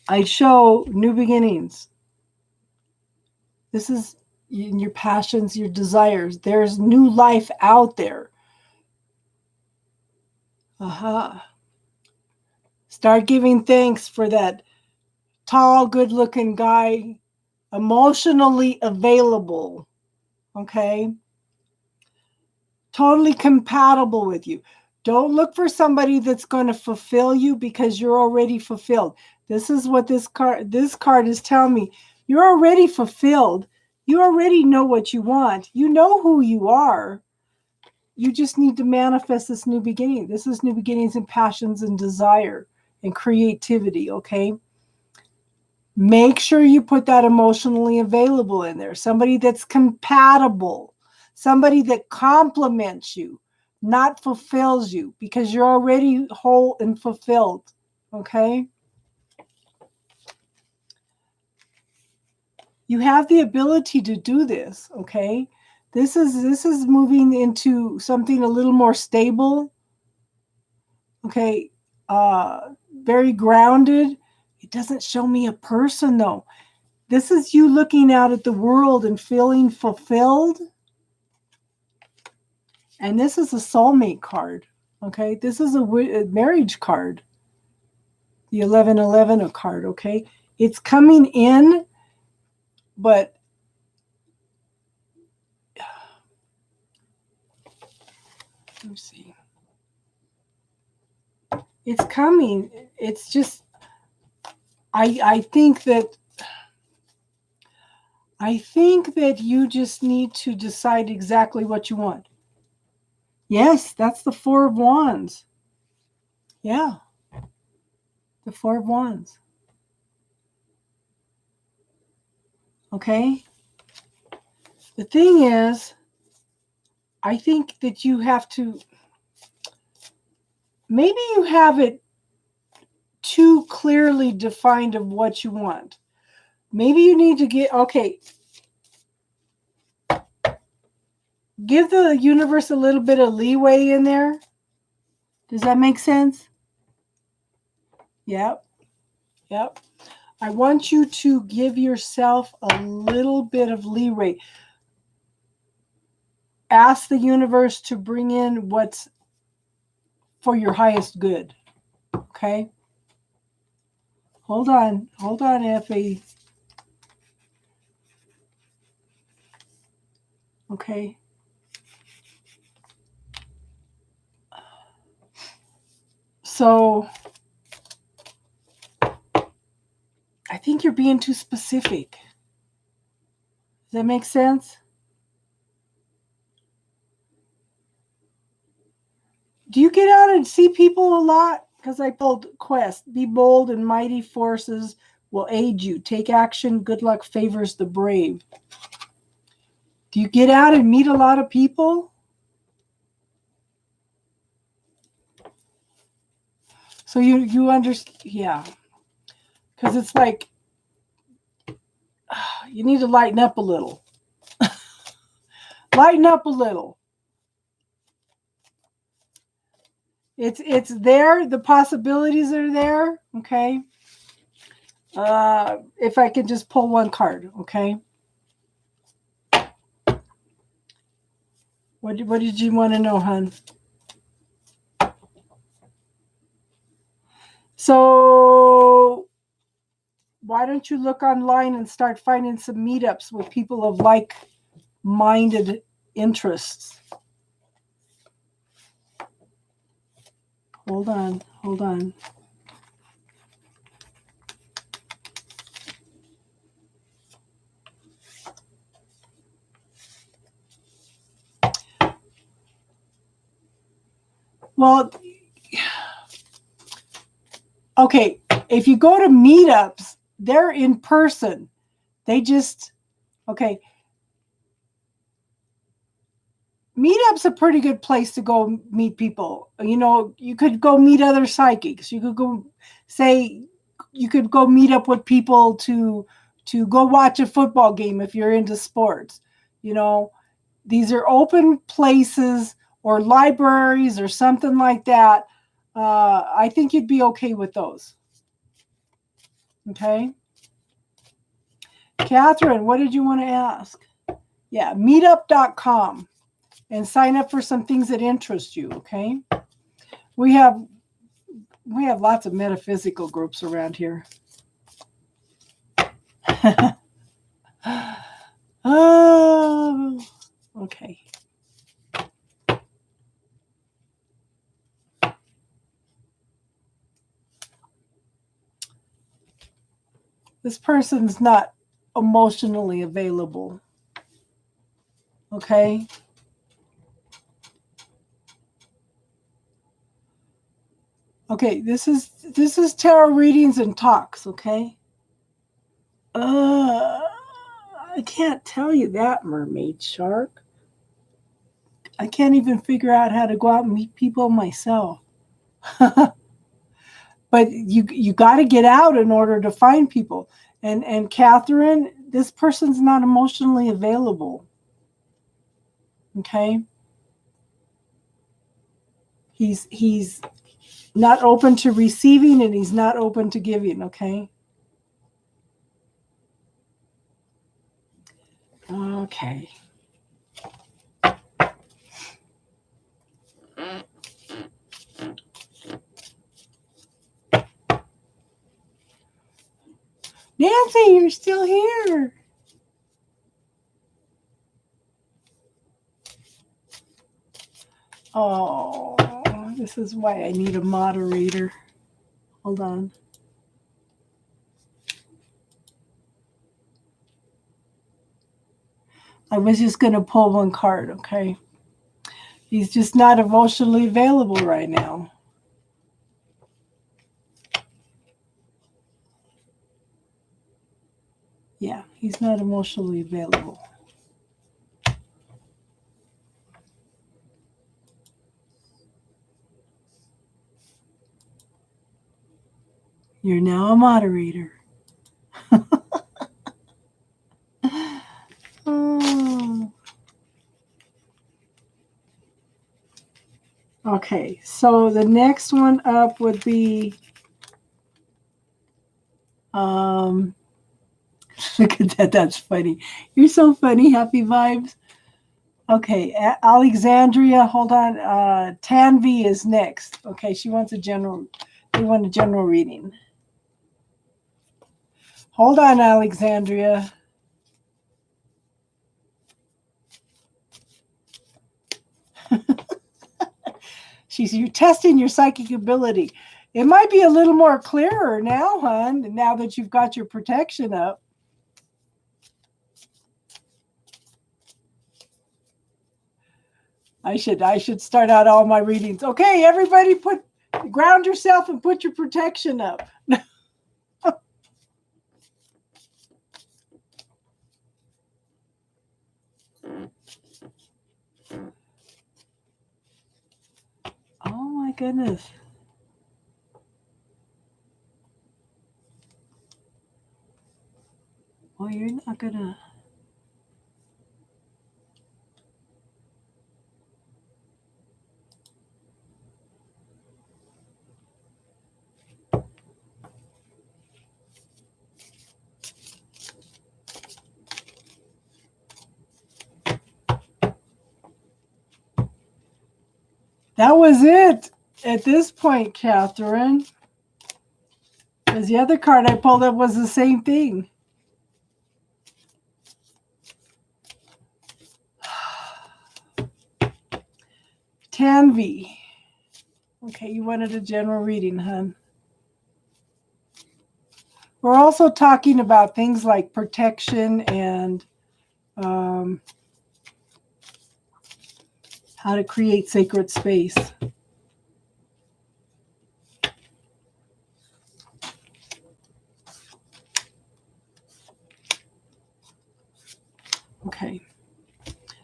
I show new beginnings. This is in your passions, your desires. There's new life out there. Aha. Start giving thanks for that tall, good-looking guy, emotionally available, okay? Totally compatible with you. Don't look for somebody that's going to fulfill you because you're already fulfilled. This is what this card is telling me. You're already fulfilled. You already know what you want. You know who you are. You just need to manifest this new beginning. This is new beginnings and passions and desire and creativity, okay? Make sure you put that emotionally available in there. Somebody that's compatible. Somebody that complements you, not fulfills you, because you're already whole and fulfilled, okay? You have the ability to do this, okay? This is moving into something a little more stable, okay? Very grounded. It doesn't show me a person though. This is you looking out at the world and feeling fulfilled. And this is a soulmate card, okay? This is a marriage card, the 1111 card, okay? It's coming in, but let me see. It's coming. It's just, I think that you just need to decide exactly what you want. Yes, that's the Four of Wands. Yeah. The Four of Wands. Okay? The thing is, I think that you have to, maybe you have it too clearly defined of what you want. Maybe you need to get, okay, give the universe a little bit of leeway in there. Does that make sense? Yep. Yep. I want you to give yourself a little bit of leeway. Ask the universe to bring in what's for your highest good. Okay? Hold on, Effie. Okay. So, I think you're being too specific. Does that make sense? Do you get out and see people a lot? Because I pulled Quest. Be bold and mighty forces will aid you. Take action. Good luck favors the brave. Do you get out and meet a lot of people? So you understand, yeah. Because it's like, you need to lighten up a little. Lighten up a little. It's there. The possibilities are there. Okay. If I could just pull one card, okay. What did you want to know, hon? So why don't you look online and start finding some meetups with people of like-minded interests? Hold on. Well, okay, if you go to meetups, they're in person. They just, okay. Meetup's a pretty good place to go meet people. You know, you could go meet other psychics. You could go meet up with people to go watch a football game if you're into sports. You know, these are open places or libraries or something like that. I think you'd be okay with those. Okay. Catherine, what did you want to ask? Yeah, meetup.com and sign up for some things that interest you. Okay. We have lots of metaphysical groups around here. Oh, okay. This person's not emotionally available. Okay. Okay, this is tarot readings and talks, okay? I can't tell you that, mermaid shark. I can't even figure out how to go out and meet people myself. But you got to get out in order to find people. And Catherine, this person's not emotionally available. Okay? He's not open to receiving and he's not open to giving, okay? Okay. Nancy, you're still here. Oh, this is why I need a moderator. Hold on. I was just going to pull one card, okay? He's just not emotionally available right now. Yeah, he's not emotionally available. You're now a moderator. Oh. Okay, so the next one up would be look at that, that's funny. You're so funny, happy vibes. Okay, Alexandria, hold on. Tanvi is next. Okay, they want a general reading. Hold on, Alexandria. You're testing your psychic ability. It might be a little more clearer now, hon, now that you've got your protection up. I should start out all my readings. Okay, everybody ground yourself and put your protection up. Oh my goodness. Well, you're not gonna. That was it at this point, Catherine. Because the other card I pulled up was the same thing. Tanvi. Okay, you wanted a general reading, hon. We're also talking about things like protection and how to create sacred space. Okay.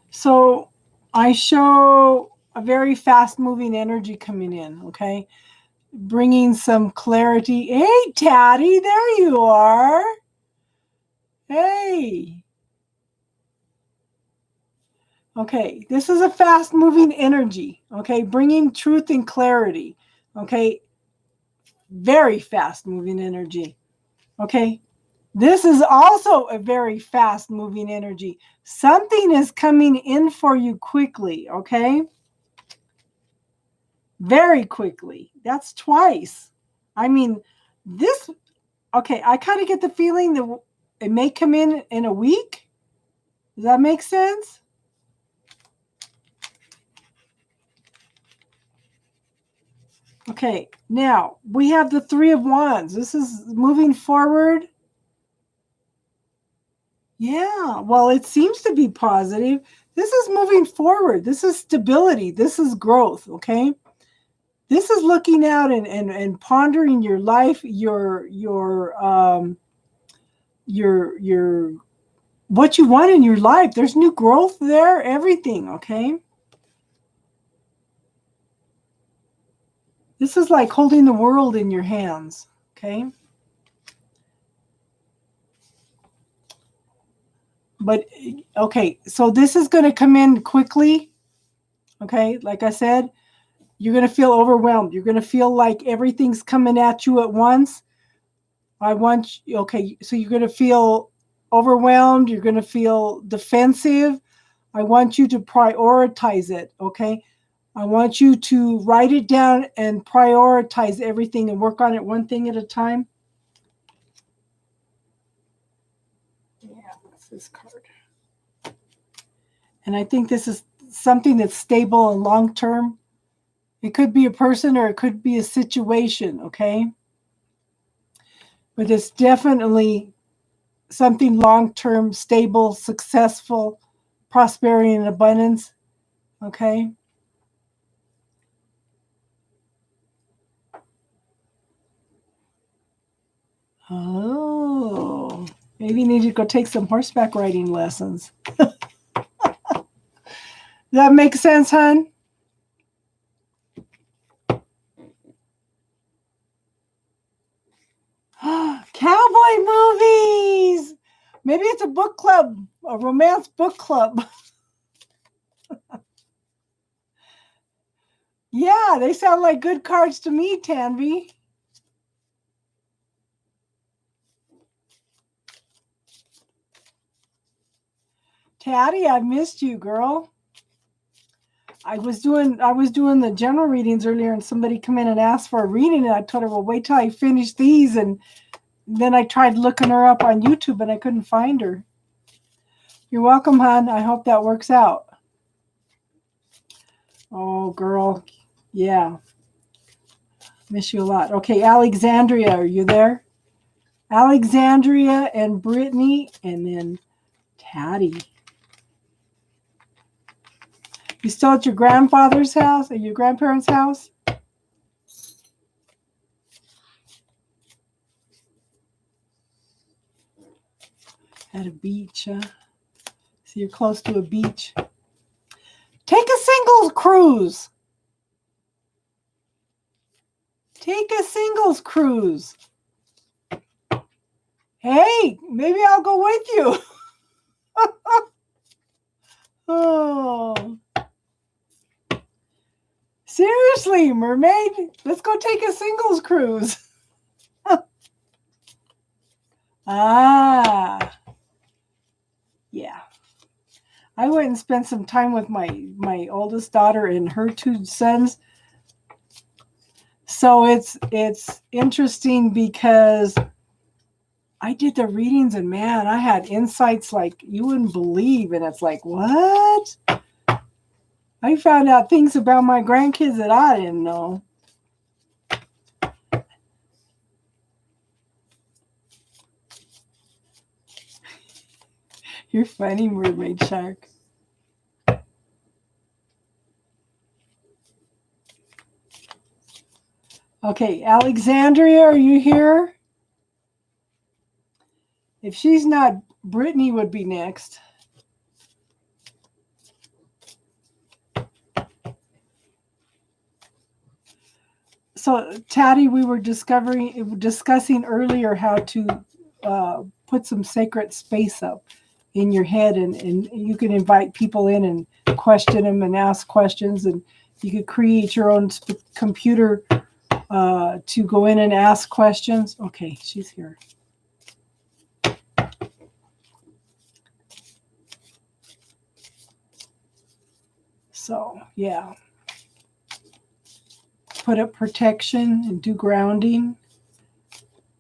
So I show a very fast-moving energy coming in, okay? Bringing some clarity. Hey, Taddy, there you are. Hey. Okay, this is a fast moving energy. Okay, bringing truth and clarity. Okay, very fast moving energy. Okay, this is also a very fast moving energy. Something is coming in for you quickly. Okay, very quickly. That's twice. I mean, this, okay, I kind of get the feeling that it may come in a week. Does that make sense? Okay, now we have the Three of Wands. This is moving forward. Yeah, well, it seems to be positive. This is moving forward. This is stability. This is growth, okay? This is looking out and pondering your life, your what you want in your life. There's new growth there, everything, okay? This is like holding the world in your hands, okay? But okay, so this is going to come in quickly, okay? Like I said, you're going to feel overwhelmed. You're going to feel like everything's coming at you at once. Okay, so you're going to feel overwhelmed. You're going to feel defensive. I want you to prioritize it, okay? I want you to write it down and prioritize everything and work on it one thing at a time. Yeah, that's this card. And I think this is something that's stable and long term. It could be a person or it could be a situation, okay? But it's definitely something long term, stable, successful, prosperity and abundance, okay? Oh, maybe you need to go take some horseback riding lessons. Does that make sense, hon? Cowboy movies. Maybe it's a book club, a romance book club. Yeah, they sound like good cards to me, Tanvi. Taddy, I missed you, girl. I was doing the general readings earlier, and somebody come in and asked for a reading, and I told her, well, wait till I finish these, and then I tried looking her up on YouTube, and I couldn't find her. You're welcome, hon. I hope that works out. Oh, girl. Yeah. Miss you a lot. Okay, Alexandria, are you there? Alexandria and Brittany, and then Taddy. You still at your grandfather's house? At your grandparents' house? At a beach, huh? So you're close to a beach. Take a singles cruise. Take a singles cruise. Hey, maybe I'll go with you. Oh. Seriously, mermaid, let's go take a singles cruise. Ah. Yeah. I went and spent some time with my oldest daughter and her two sons. So it's interesting because I did the readings and man, I had insights like you wouldn't believe. And it's like, what? I found out things about my grandkids that I didn't know. You're funny, mermaid shark. Okay, Alexandria, are you here? If she's not, Brittany would be next. So, Taddy, we were discussing earlier how to put some sacred space up in your head, and you can invite people in and question them and ask questions, and you could create your own computer to go in and ask questions. Okay, she's here. So, yeah. Put up protection and do grounding.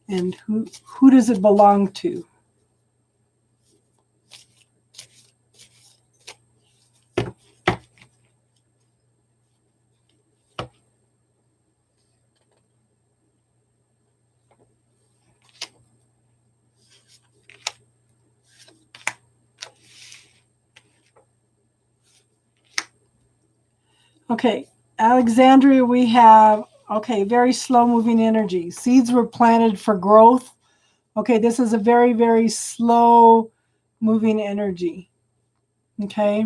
And who does it belong to? Okay, Alexandria, we have, okay, very slow moving energy. Seeds were planted for growth. Okay, this is a very, very slow moving energy. Okay.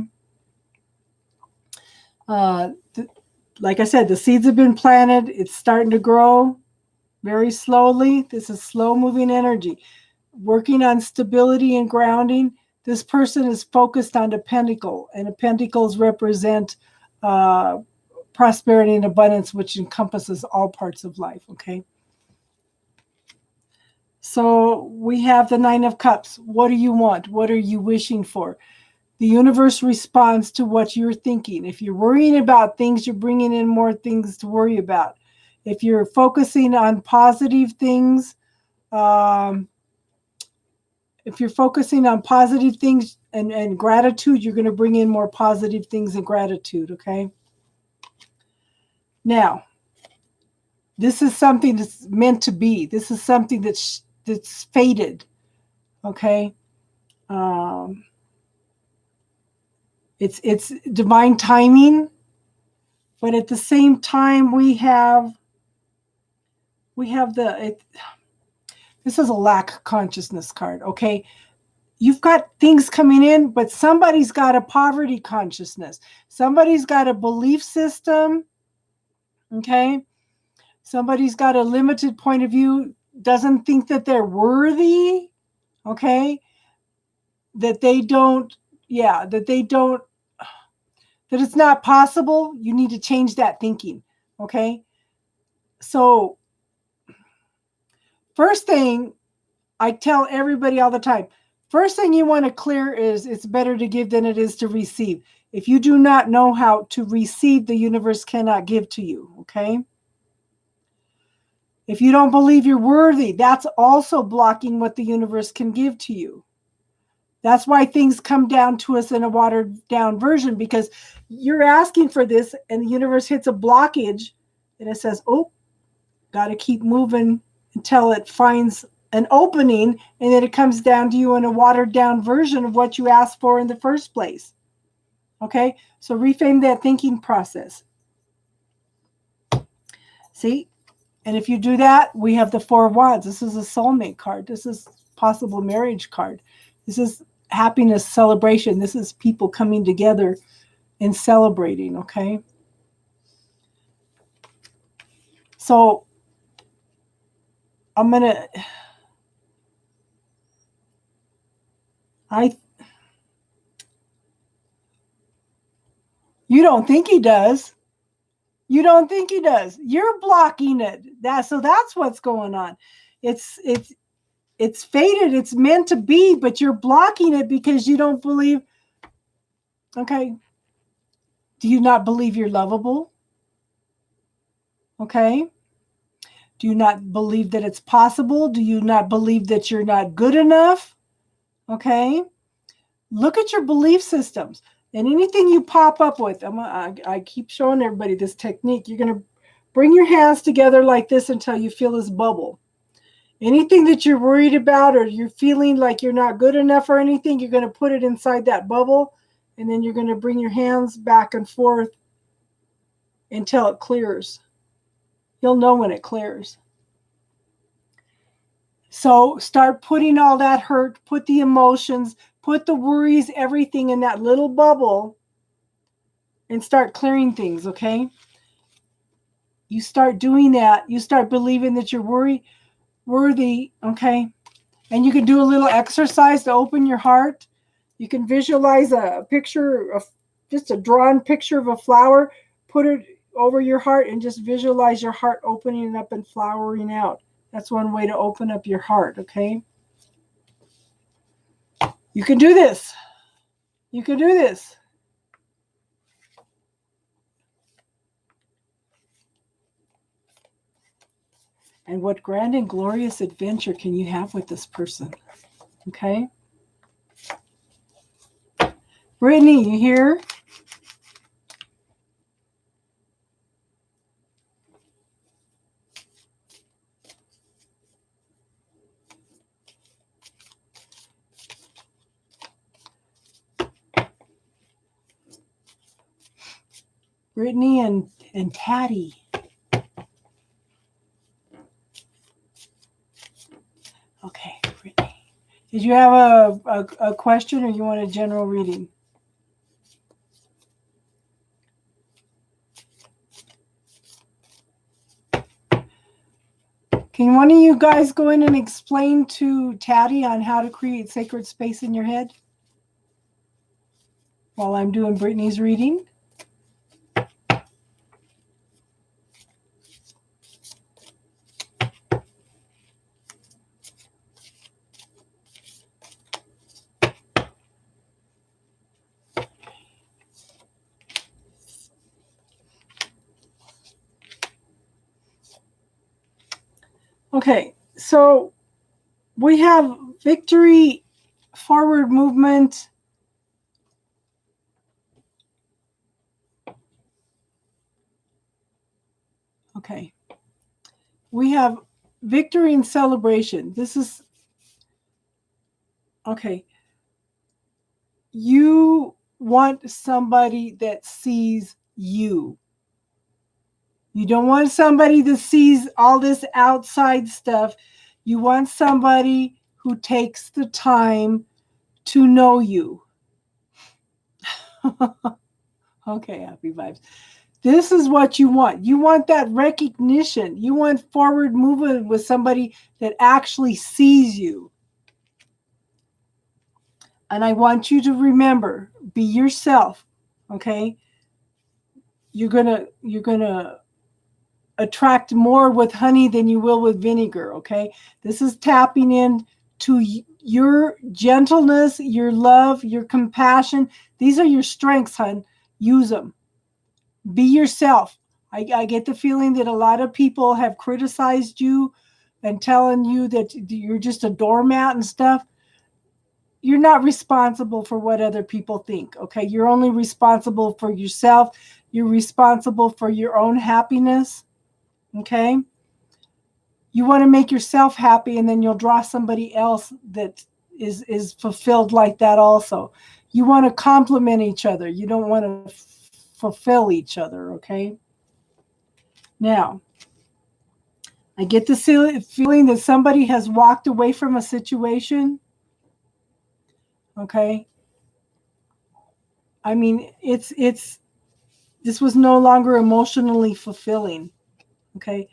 Like I said, the seeds have been planted. It's starting to grow very slowly. This is slow moving energy. Working on stability and grounding. This person is focused on the pentacle, and the pentacles represent prosperity and abundance, which encompasses all parts of life. Okay. So we have the Nine of Cups. What do you want? What are you wishing for? The universe responds to what you're thinking. If you're worrying about things, you're bringing in more things to worry about. If you're focusing on positive things, if you're focusing on positive things and gratitude, you're going to bring in more positive things and gratitude, okay? Now, this is something that's meant to be. This is something that's fated, okay? It's divine timing, but at the same time, we have this is a lack consciousness card, okay? You've got things coming in, but somebody's got a poverty consciousness. Somebody's got a belief system, okay? Somebody's got a limited point of view, doesn't think that they're worthy, okay? That it's not possible. You need to change that thinking, okay? So, first thing I tell everybody all the time, first thing you want to clear is it's better to give than it is to receive. If you do not know how to receive, the universe cannot give to you, okay? If you don't believe you're worthy, that's also blocking what the universe can give to you. That's why things come down to us in a watered down version, because you're asking for this and the universe hits a blockage and it says, oh, got to keep moving until it finds an opening, and then it comes down to you in a watered down version of what you asked for in the first place. Okay, so reframe that thinking process. See, and if you do that, we have the Four of Wands. This is a soulmate card. This is possible marriage card. This is happiness, celebration. This is people coming together and celebrating, okay? So I'm going to... You don't think he does. You don't think he does. You're blocking it. So that's what's going on. It's fated. It's meant to be, but you're blocking it because you don't believe. Okay. Do you not believe you're lovable? Okay. Do you not believe that it's possible? Do you not believe that you're not good enough? Okay. Look at your belief systems. And anything you pop up with, I keep showing everybody this technique. You're going to bring your hands together like this until you feel this bubble. Anything that you're worried about or you're feeling like you're not good enough or anything, you're going to put it inside that bubble, and then you're going to bring your hands back and forth until it clears. You'll know when it clears. So start putting all that hurt, put the emotions, put the worries, everything in that little bubble and start clearing things, okay? You start doing that. You start believing that you're worthy, okay? And you can do a little exercise to open your heart. You can visualize a picture, a just a drawn picture of a flower, put it over your heart and just visualize your heart opening up and flowering out. That's one way to open up your heart, okay? You can do this. You can do this. And what grand and glorious adventure can you have with this person? Okay? Brittany, you here? Brittany and Patty. Okay, Brittany. Did you have a question or you want a general reading? Can one of you guys go in and explain to Taddy on how to create sacred space in your head while I'm doing Brittany's reading? Okay, so we have victory, forward movement. Okay. We have victory and celebration. This is, okay. You want somebody that sees you. You don't want somebody that sees all this outside stuff. You want somebody who takes the time to know you. Okay, happy vibes. This is what you want. You want that recognition. You want forward movement with somebody that actually sees you. And I want you to remember, be yourself, okay? You're gonna attract more with honey than you will with vinegar, okay? This is tapping in to your gentleness, your love, your compassion. These are your strengths, hon. Use them. Be yourself. I get the feeling that a lot of people have criticized you and telling you that you're just a doormat and stuff. You're not responsible for what other people think, okay? You're only responsible for yourself. You're responsible for your own happiness, okay? You want to make yourself happy, and then you'll draw somebody else that is fulfilled like that also. You want to complement each other. You don't want to fulfill each other, okay? Now, I get the feeling that somebody has walked away from a situation, okay? I mean, this was no longer emotionally fulfilling, okay?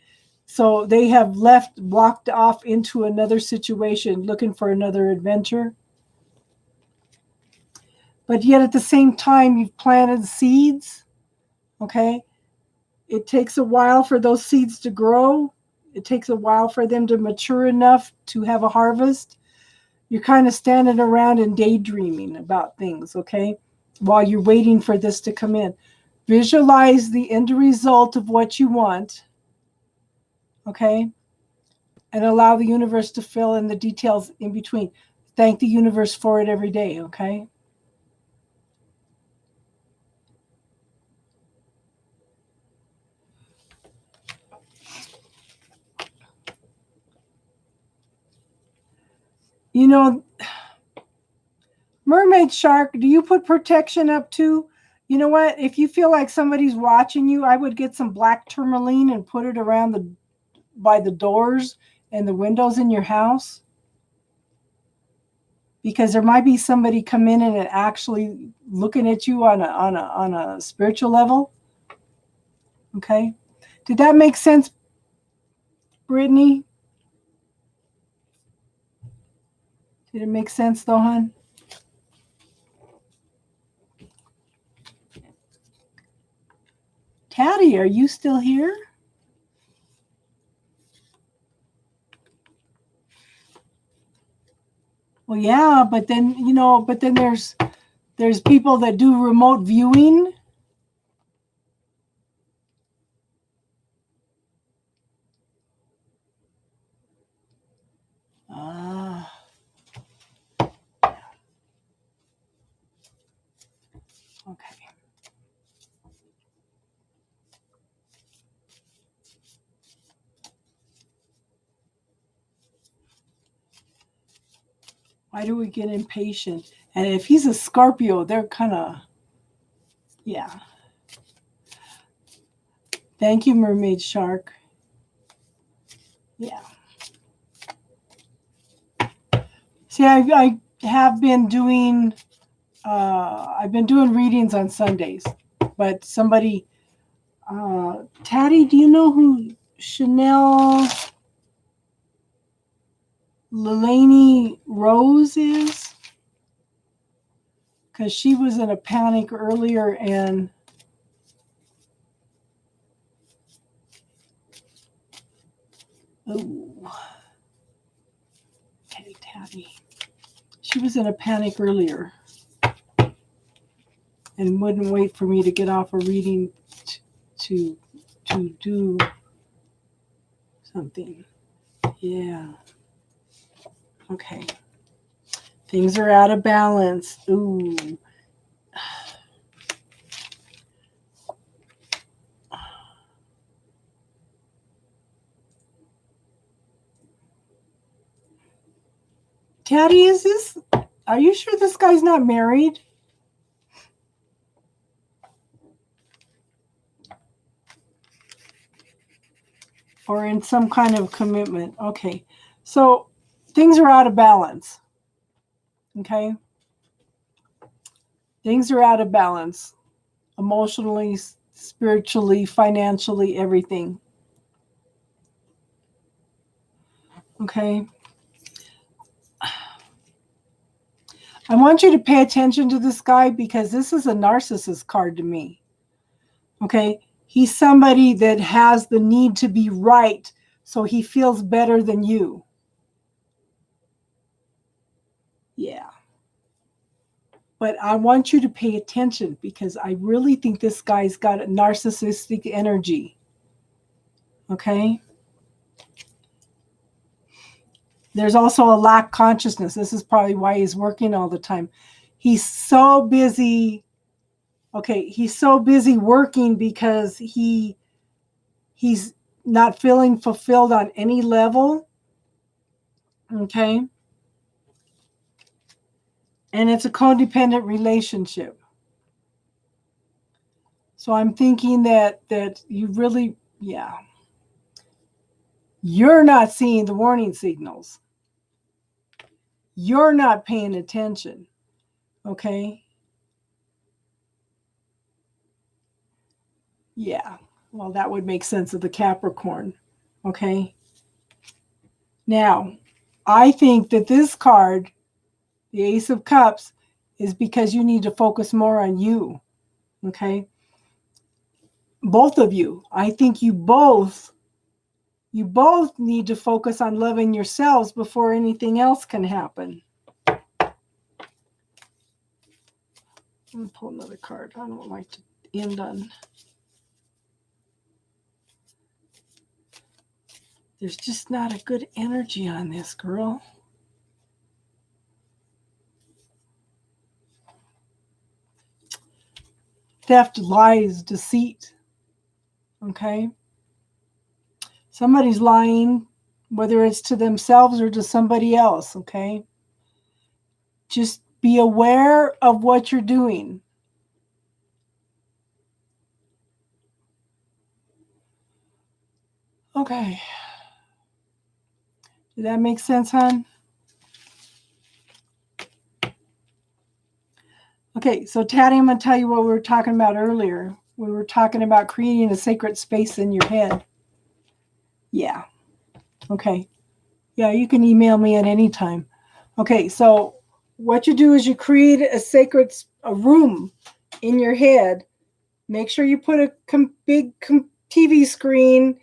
So they have walked off into another situation looking for another adventure. But yet at the same time, you've planted seeds, okay? It takes a while for those seeds to grow. It takes a while for them to mature enough to have a harvest. You're kind of standing around and daydreaming about things, okay? While you're waiting for this to come in. Visualize the end result of what you want, okay? And allow the universe to fill in the details in between. Thank the universe for it every day, okay? You know, mermaid shark, do you put protection up too? You know what? If you feel like somebody's watching you, I would get some black tourmaline and put it around by the doors and the windows in your house. Because there might be somebody come in and actually looking at you on a spiritual level. Okay. Did that make sense, Brittany? Did it make sense though, hon? Taddy, are you still here? Well, yeah, but then, there's people that do remote viewing. Okay. Why do we get impatient? And if he's a Scorpio, they're kind of, yeah. Thank you, Mermaid Shark. Yeah. See, I have been doing, I've been doing readings on Sundays, but somebody, Taddy, do you know who Chanel Lelani Rose is? Because she was in a panic earlier and okay, Taddy. She was in a panic earlier and wouldn't wait for me to get off a reading to do something. Yeah. Okay. Things are out of balance. Ooh. Taddy, are you sure this guy's not married? Or in some kind of commitment? Okay. So things are out of balance. Okay. Things are out of balance. Emotionally, spiritually, financially, everything. Okay. I want you to pay attention to this guy because this is a narcissist card to me. Okay. He's somebody that has the need to be right, so he feels better than you. Yeah. But I want you to pay attention because I really think this guy's got a narcissistic energy. Okay. There's also a lack consciousness. This is probably why he's working all the time. He's so busy. Okay, he's so busy working because he's not feeling fulfilled on any level. Okay. And it's a codependent relationship. So I'm thinking that you really, yeah. You're not seeing the warning signals. You're not paying attention. Okay. Yeah. Well, that would make sense of the Capricorn. Okay. Now, I think that this card, the Ace of Cups, is because you need to focus more on you. Okay. Both of you. I think you both need to focus on loving yourselves before anything else can happen. I'm going to pull another card. I don't like to end on. There's just not a good energy on this, girl. Theft, lies, deceit. Okay. Somebody's lying, whether it's to themselves or to somebody else. Okay. Just be aware of what you're doing. Okay. Did that make sense, hon? Okay, so Taddy, I'm going to tell you what we were talking about earlier. We were talking about creating a sacred space in your head. Yeah. Okay. Yeah, you can email me at any time. Okay, so what you do is you create a room in your head Make sure you put a big TV screen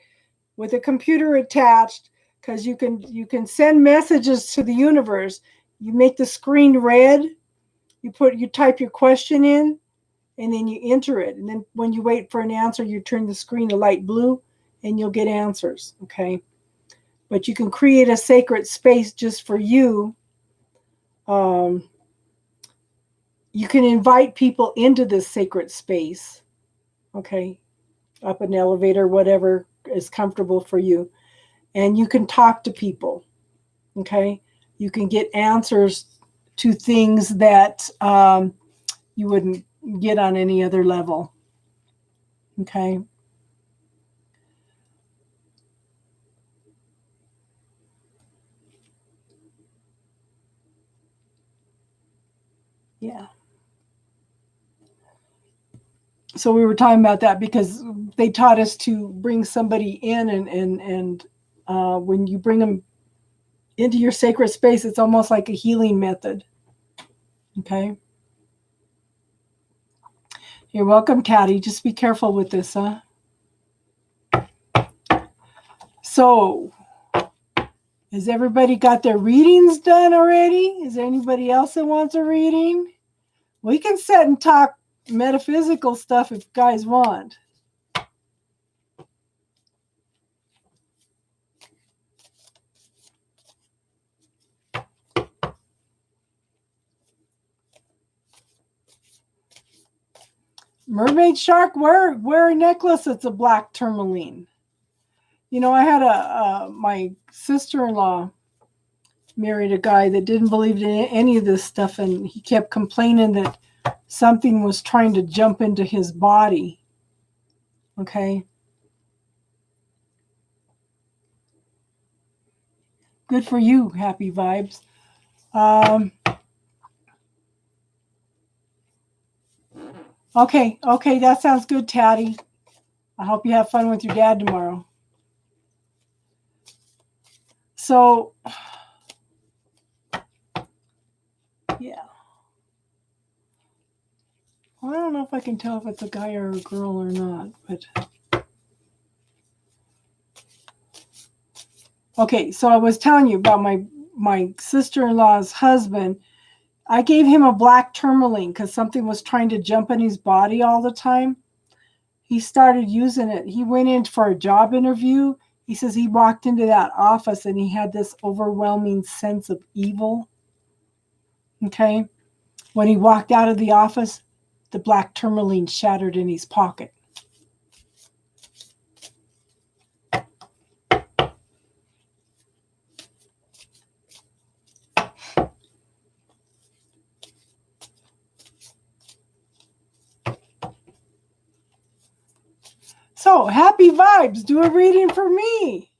with a computer attached, because you can send messages to the universe. You make the screen red, you type your question in, and then you enter it. And then when you wait for an answer, you turn the screen to light blue and you'll get answers. Okay. But you can create a sacred space just for you. You can invite people into this sacred space. Okay. Up an elevator, whatever is comfortable for you. And you can talk to people. Okay. You can get answers to things that you wouldn't get on any other level. Okay. Yeah. So we were talking about that because they taught us to bring somebody in, and when you bring them into your sacred space, it's almost like a healing method. Okay. You're welcome, Caddy. Just be careful with this, huh? So, has everybody got their readings done already? Is there anybody else that wants a reading? We can sit and talk metaphysical stuff if you guys want. Mermaid shark, wear a necklace that's a black tourmaline. You know, I had my sister-in-law married a guy that didn't believe in any of this stuff, and he kept complaining that something was trying to jump into his body. Okay. Good for you, happy vibes. Okay, that sounds good, Taddy. I hope you have fun with your dad tomorrow. So, yeah. Well, I don't know if I can tell if it's a guy or a girl or not, but... Okay, so I was telling you about my sister-in-law's husband. I gave him a black tourmaline because something was trying to jump in his body all the time. He started using it. He went in for a job interview. He says he walked into that office and he had this overwhelming sense of evil. Okay. When he walked out of the office, the black tourmaline shattered in his pocket. So, happy vibes. Do a reading for me.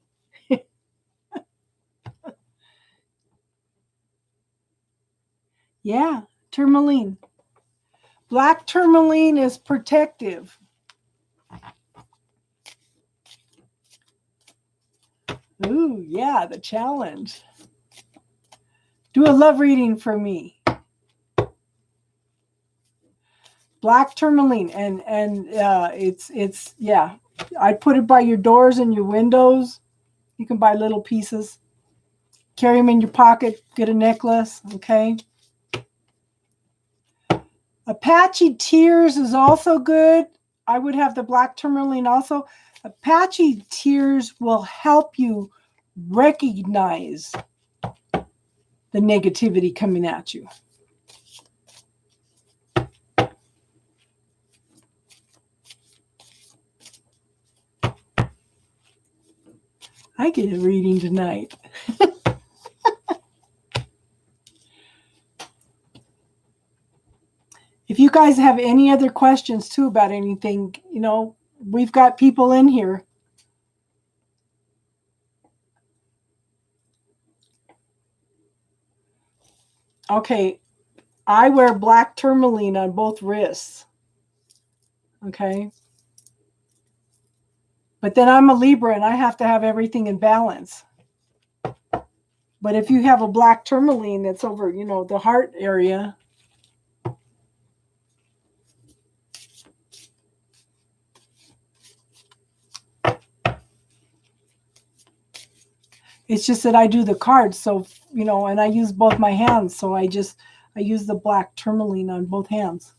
Yeah, tourmaline. Black tourmaline is protective. Ooh, yeah, the challenge. Do a love reading for me. Black tourmaline, and it's yeah. I'd put it by your doors and your windows. You can buy little pieces. Carry them in your pocket. Get a necklace. Okay. Apache tears is also good. I would have the black tourmaline also. Apache tears will help you recognize the negativity coming at you. I get a reading tonight. If you guys have any other questions too about anything, you know, we've got people in here. Okay, I wear black tourmaline on both wrists. Okay. But then I'm a Libra and I have to have everything in balance. But if you have a black tourmaline that's over, you know, the heart area, It's just that I do the cards, so and I use both my hands, so I use the black tourmaline on both hands.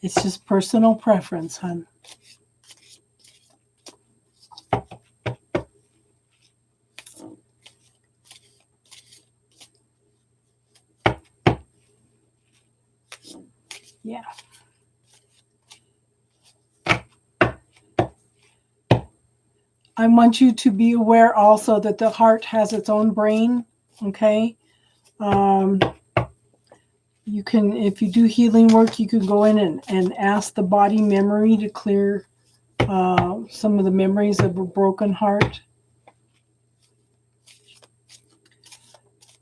It's just personal preference, hon. Yeah. I want you to be aware also that the heart has its own brain, okay? You can, if you do healing work, you can go in and ask the body memory to clear some of the memories of a broken heart.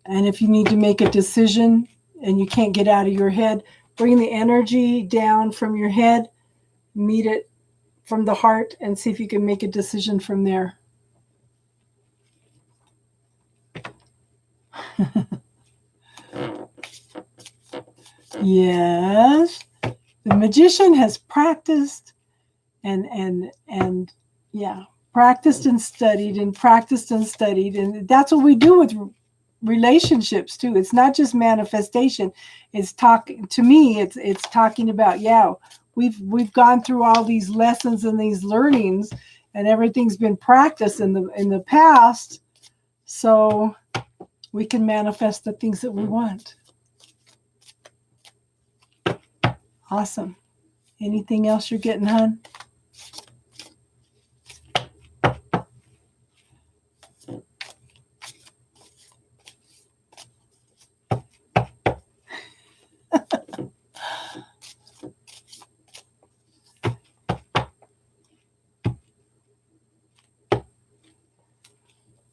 And if you need to make a decision and you can't get out of your head, bring the energy down from your head, meet it from the heart, and see if you can make a decision from there. Yes, the magician has practiced and yeah, practiced and studied and practiced and studied, and that's what we do with relationships too. It's not just manifestation. It's talking to me. It's talking about we've gone through all these lessons and these learnings, and everything's been practiced in the past, so we can manifest the things that we want. Awesome. Anything else you're getting, hon?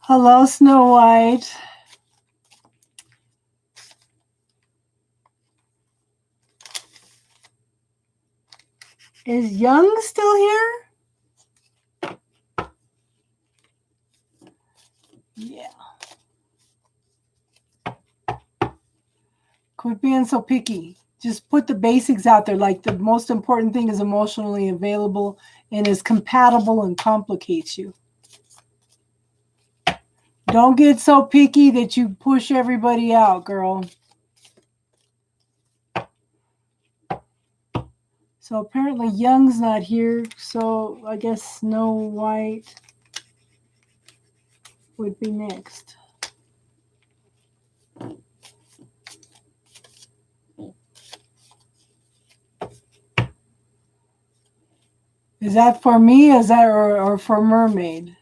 Hello, Snow White. Is Young still here? Yeah. Quit being so picky. Just put the basics out there. Like the most important thing is emotionally available and is compatible and complicates you. Don't get so picky that you push everybody out, girl. So apparently Young's not here. So I guess Snow White would be next. Is that for me? Is that or for Mermaid?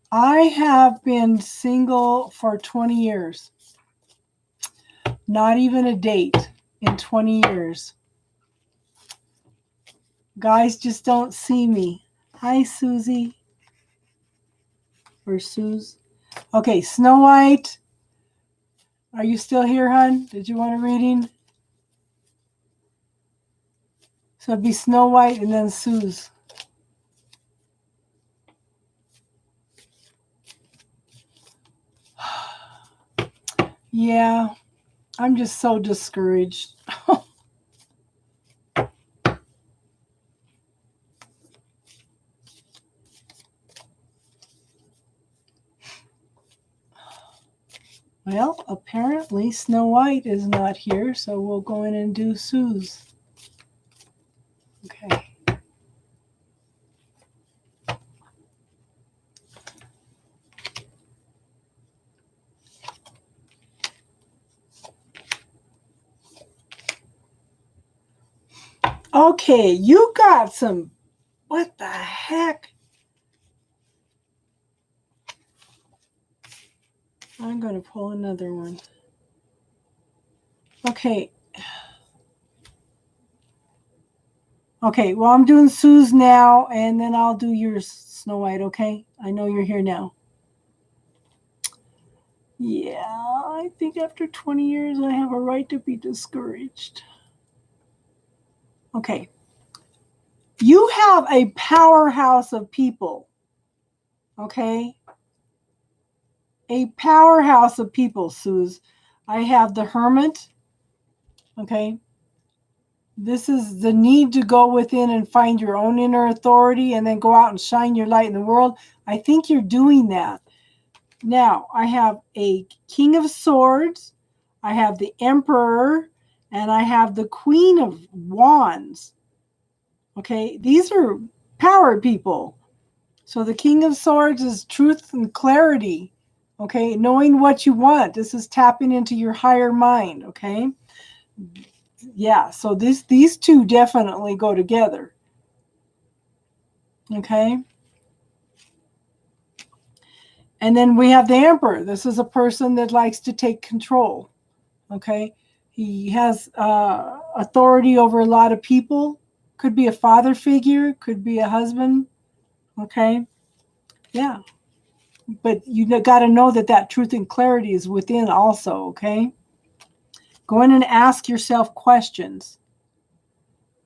I have been single for 20 years. Not even a date in 20 years. Guys just don't see me. Hi, Susie. Or Suze. Okay, Snow White. Are you still here, hon? Did you want a reading? So it'd be Snow White and then Suze. Yeah, I'm just so discouraged. Well, apparently Snow White is not here, so we'll go in and do Suze. Okay. Okay, you got some. What the heck? I'm going to pull another one. Okay. Okay, well, I'm doing Suze now, and then I'll do yours, Snow White, okay? I know you're here now. Yeah, I think after 20 years, I have a right to be discouraged. Okay. You have a powerhouse of people. Okay. A powerhouse of people, Suze. I have the Hermit. Okay. This is the need to go within and find your own inner authority and then go out and shine your light in the world. I think you're doing that. Now, I have a King of Swords, I have the Emperor, and I have the Queen of Wands. Okay, these are power people. So the King of Swords is truth and clarity. Okay, knowing what you want. This is tapping into your higher mind. Okay, yeah. So these two definitely go together. Okay. And then we have the Emperor. This is a person that likes to take control. Okay. He has authority over a lot of people. Could be a father figure, could be a husband. Okay. Yeah. But you got to know that that truth and clarity is within also. Okay. Go in and ask yourself questions.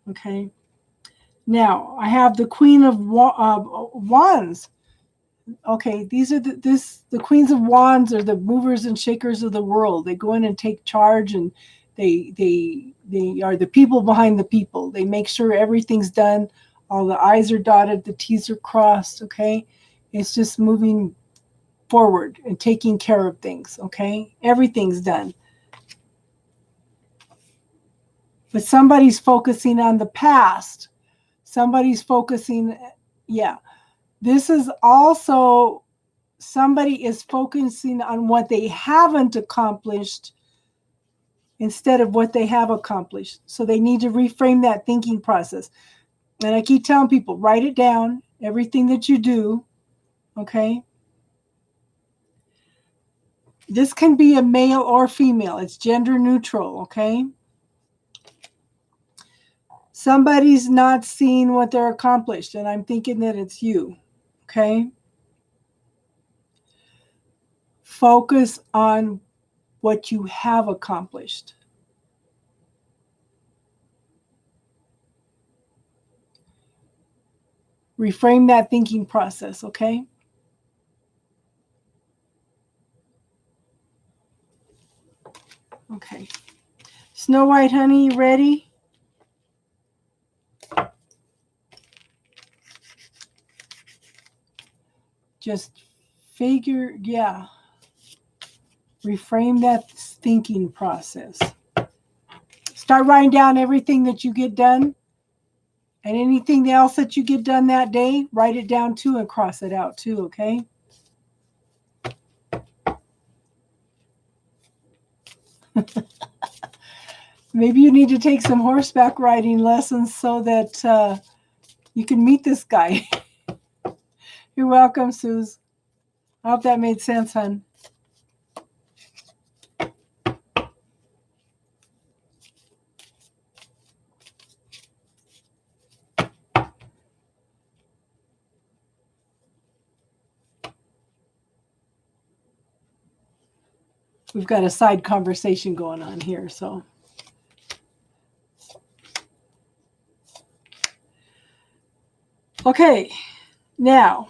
Okay. Now, I have the Queen of Wands. Okay, these are the Queens of Wands are the movers and shakers of the world. They go in and take charge, and they are the people behind the people. They make sure everything's done, all the I's are dotted, the T's are crossed. Okay, it's just moving forward and taking care of things. Okay, everything's done. But somebody's focusing on the past. Somebody's focusing, yeah. This is also somebody is focusing on what they haven't accomplished instead of what they have accomplished. So they need to reframe that thinking process. And I keep telling people, write it down, everything that you do. Okay. This can be a male or female. It's gender neutral. Okay. Somebody's not seeing what they're accomplished, and I'm thinking that it's you. Okay. Focus on what you have accomplished. Reframe that thinking process, okay? Okay. Snow White, honey, you ready? Just figure, yeah. Reframe that thinking process. Start writing down everything that you get done. And anything else that you get done that day, write it down too and cross it out too, okay? Maybe you need to take some horseback riding lessons so that you can meet this guy. You're welcome, Suze. I hope that made sense, hon. We've got a side conversation going on here, so. Okay, now,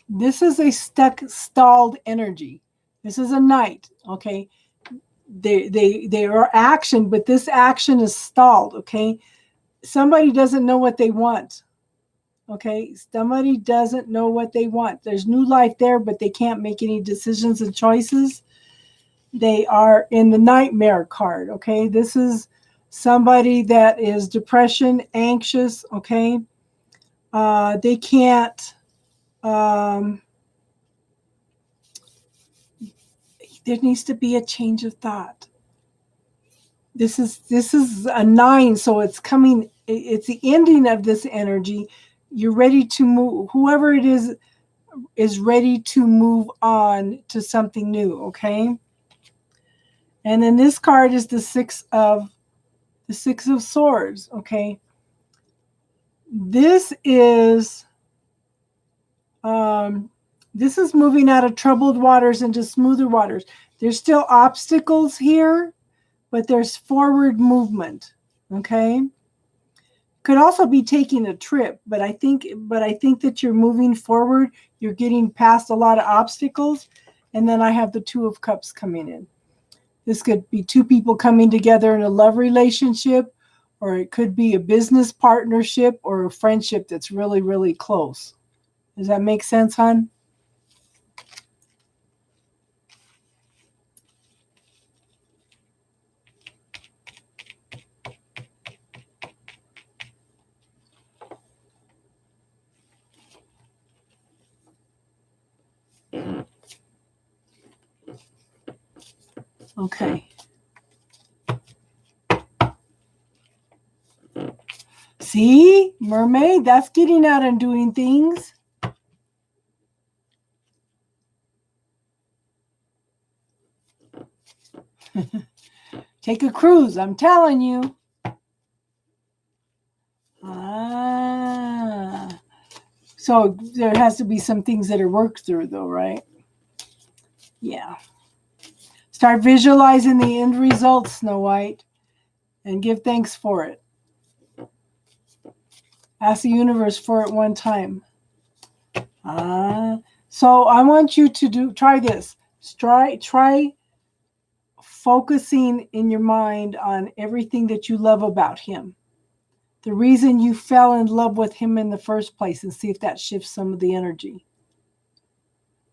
this is a stalled energy. This is a knight, okay? They are action, but this action is stalled, okay? Somebody doesn't know what they want, okay? Somebody doesn't know what they want. There's new life there, but they can't make any decisions and choices. They are in the nightmare card, okay? This is somebody that is depression, anxious, okay? They can't, there needs to be a change of thought. This is a 9, so it's coming, it's the ending of this energy. You're ready to move, whoever it is ready to move on to something new, okay? And then this card is the Six of Swords, okay? This is moving out of troubled waters into smoother waters. There's still obstacles here, but there's forward movement, okay? Could also be taking a trip, but I think that you're moving forward. You're getting past a lot of obstacles. And then I have the Two of Cups coming in. This could be two people coming together in a love relationship, or it could be a business partnership or a friendship that's really, really close. Does that make sense, hon? Okay. See, mermaid, that's getting out and doing things. Take a cruise, I'm telling you. So there has to be some things that are worked through, though, right? Yeah. Start visualizing the end result, Snow White, and give thanks for it. Ask the universe for it one time. So I want you to try this. Try focusing in your mind on everything that you love about him. The reason you fell in love with him in the first place, and see if that shifts some of the energy.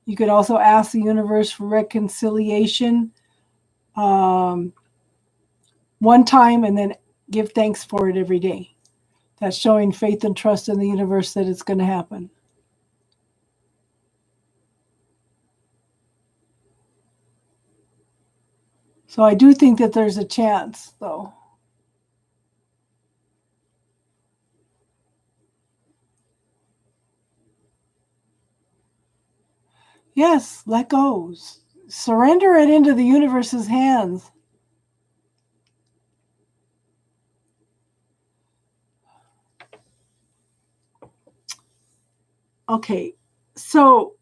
You could also ask the universe for reconciliation one time, and then give thanks for it every day. That's showing faith and trust in the universe that it's going to happen. So I do think that there's a chance, though. Yes, let go. Surrender it into the universe's hands. Okay, so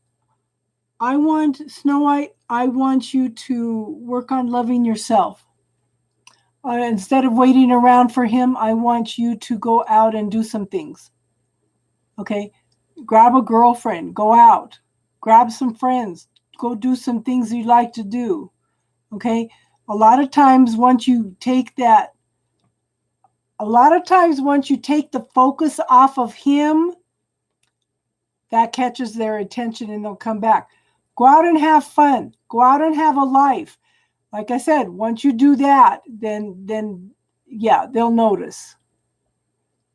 Snow White, I want you to work on loving yourself. Instead of waiting around for him, I want you to go out and do some things. Okay, grab a girlfriend, go out, grab some friends, go do some things you like to do. Okay, a lot of times once you take the focus off of him, that catches their attention and they'll come back. Go out and have fun. Go out and have a life. Like I said, once you do that, then yeah, they'll notice.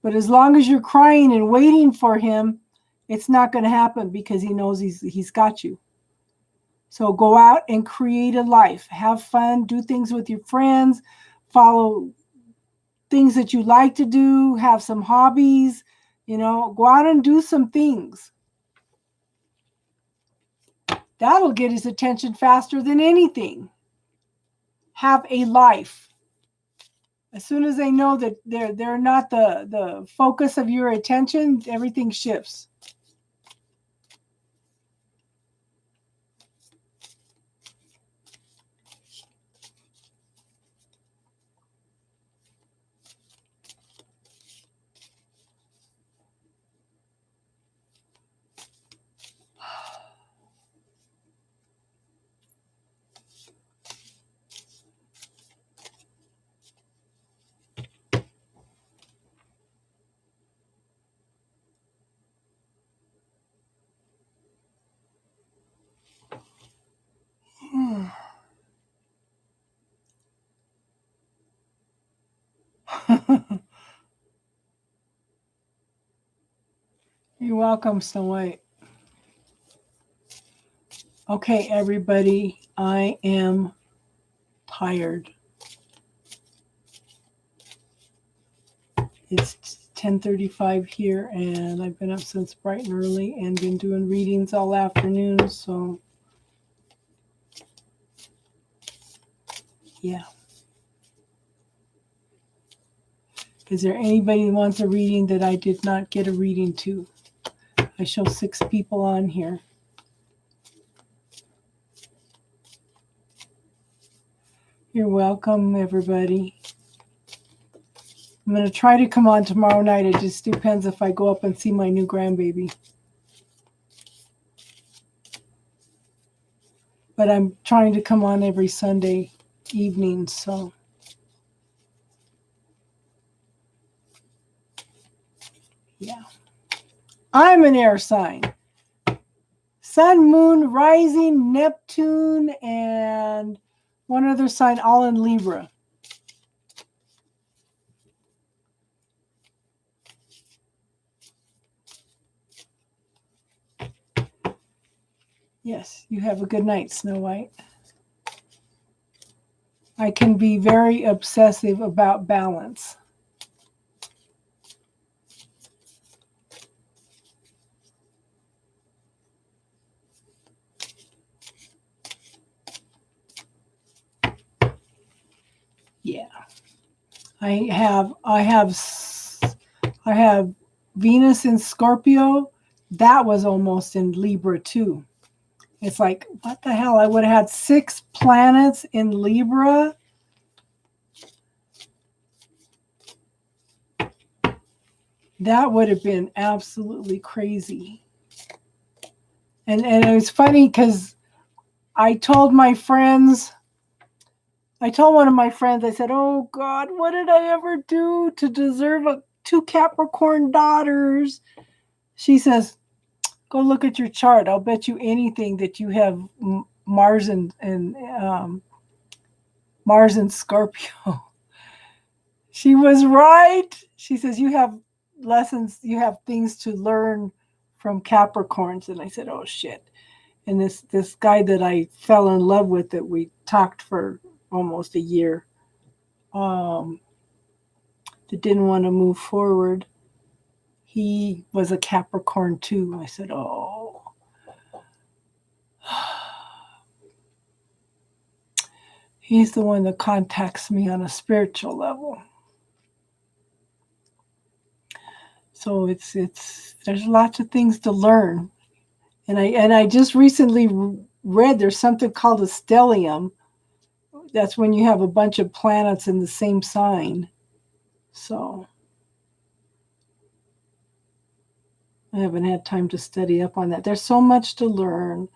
But as long as you're crying and waiting for him, it's not going to happen, because he knows he's got you. So go out and create a life. Have fun. Do things with your friends. Follow things that you like to do. Have some hobbies. Go out and do some things. That'll get his attention faster than anything. Have a life. As soon as they know that they're not the focus of your attention, everything shifts. You're welcome, Snow White. Okay, everybody, I am tired. It's 10:35 here, and I've been up since bright and early and been doing readings all afternoon, so yeah. Is there anybody who wants a reading that I did not get a reading to? I show 6 people on here. You're welcome, everybody. I'm going to try to come on tomorrow night. It just depends if I go up and see my new grandbaby. But I'm trying to come on every Sunday evening, so. Yeah. I'm an air sign. Sun, Moon, Rising, Neptune, and one other sign, all in Libra. Yes, you have a good night, Snow White. I can be very obsessive about balance. Yeah. I have Venus in Scorpio. That was almost in Libra too. It's like, what the hell? I would have had 6 planets in Libra. That would have been absolutely crazy. And it was funny because I told one of my friends, I said, oh God, what did I ever do to deserve 2 Capricorn daughters? She says, go look at your chart. I'll bet you anything that you have Mars and Scorpio. She was right. She says, you have lessons, you have things to learn from Capricorns. And I said, oh shit. And this guy that I fell in love with, that we talked for almost a year, that didn't want to move forward, he was a Capricorn too. I said, oh. He's the one that contacts me on a spiritual level. So there's lots of things to learn. And I just recently read there's something called a stellium. That's when you have a bunch of planets in the same sign. So I haven't had time to study up on that. There's so much to learn.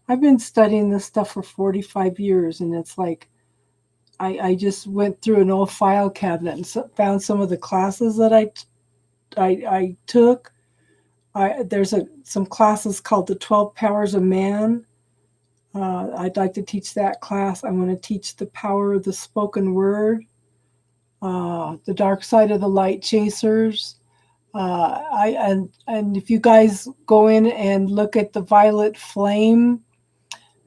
I've been studying this stuff for 45 years, and it's like I just went through an old file cabinet and found some of the classes that I took. There's some classes called the 12 Powers of Man. I'd like to teach that class. I want to teach the power of the spoken word, the dark side of the light chasers. And if you guys go in and look at the Violet Flame,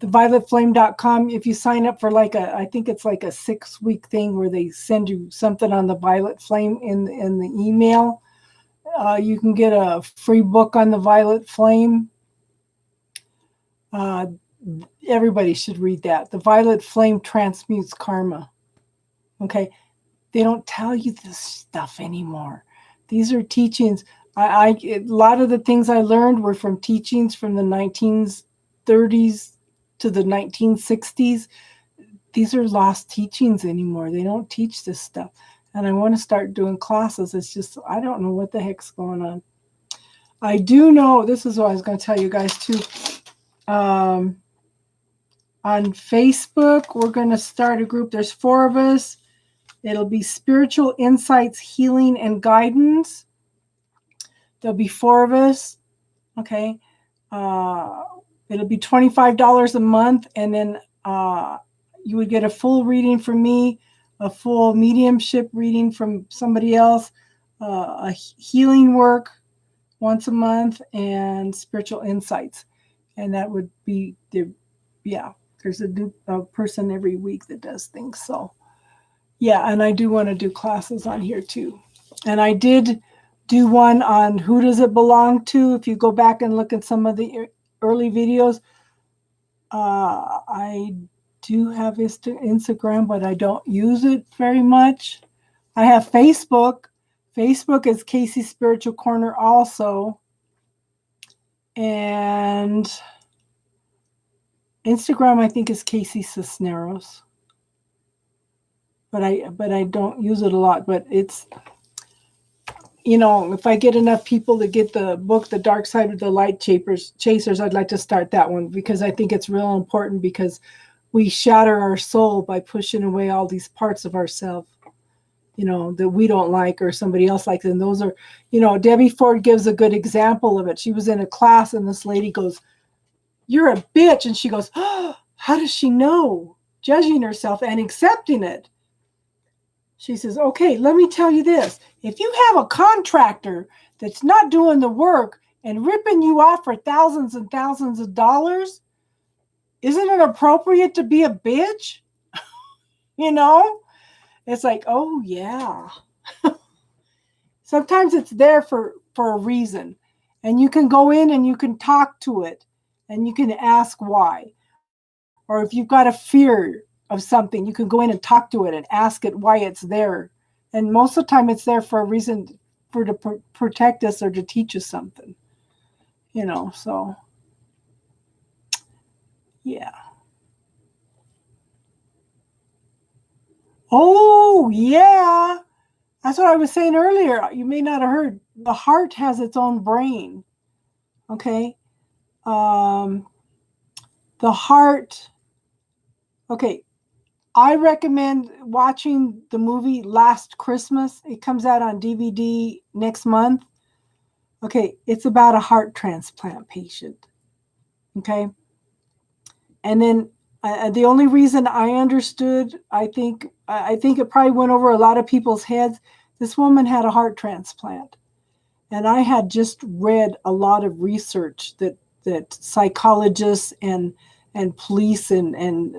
thevioletflame.com, if you sign up for I think it's like a 6-week thing where they send you something on the Violet Flame in the email, you can get a free book on the Violet Flame. Everybody should read that. The Violet Flame transmutes karma. Okay. They don't tell you this stuff anymore. These are teachings. A lot of the things I learned were from teachings from the 1930s to the 1960s. These are lost teachings anymore. They don't teach this stuff. And I want to start doing classes. It's just, I don't know what the heck's going on. I do know, this is what I was going to tell you guys too. On Facebook, we're going to start a group. There's 4 of us. It'll be Spiritual Insights, Healing, and Guidance. There'll be 4 of us. Okay. It'll be $25 a month. And then you would get a full reading from me, a full mediumship reading from somebody else, a healing work once a month, and spiritual insights. And that would be there's a new person every week that does things. So yeah, and I do want to do classes on here too. And I did do one on who does it belong to. If you go back and look at some of the early videos, I do have Instagram, but I don't use it very much. I have Facebook. Facebook is Casey Spiritual Corner also. And Instagram, I think, is Casey Cisneros. But I don't use it a lot. But if I get enough people to get the book, The Dark Side of the Light Chasers, I'd like to start that one because I think it's real important because we shatter our soul by pushing away all these parts of ourselves, that we don't like or somebody else likes. And those are, Debbie Ford gives a good example of it. She was in a class and this lady goes, "You're a bitch." And she goes, "Oh, how does she know?" Judging herself and accepting it. She says, "Okay, let me tell you this. If you have a contractor that's not doing the work and ripping you off for thousands and thousands of dollars, isn't it appropriate to be a bitch?" It's like, oh, yeah. Sometimes it's there for a reason. And you can go in and you can talk to it and you can ask why. Or if you've got a fear of something, you can go in and talk to it and ask it why it's there. And most of the time it's there for a reason, to protect us or to teach us something. So yeah. Oh, yeah. That's what I was saying earlier. You may not have heard. The heart has its own brain. Okay. The heart. Okay. I recommend watching the movie Last Christmas. It comes out on DVD next month. Okay. It's about a heart transplant patient. Okay. And then the only reason I understood, I think it probably went over a lot of people's heads. This woman had a heart transplant. And I had just read a lot of research that psychologists and police and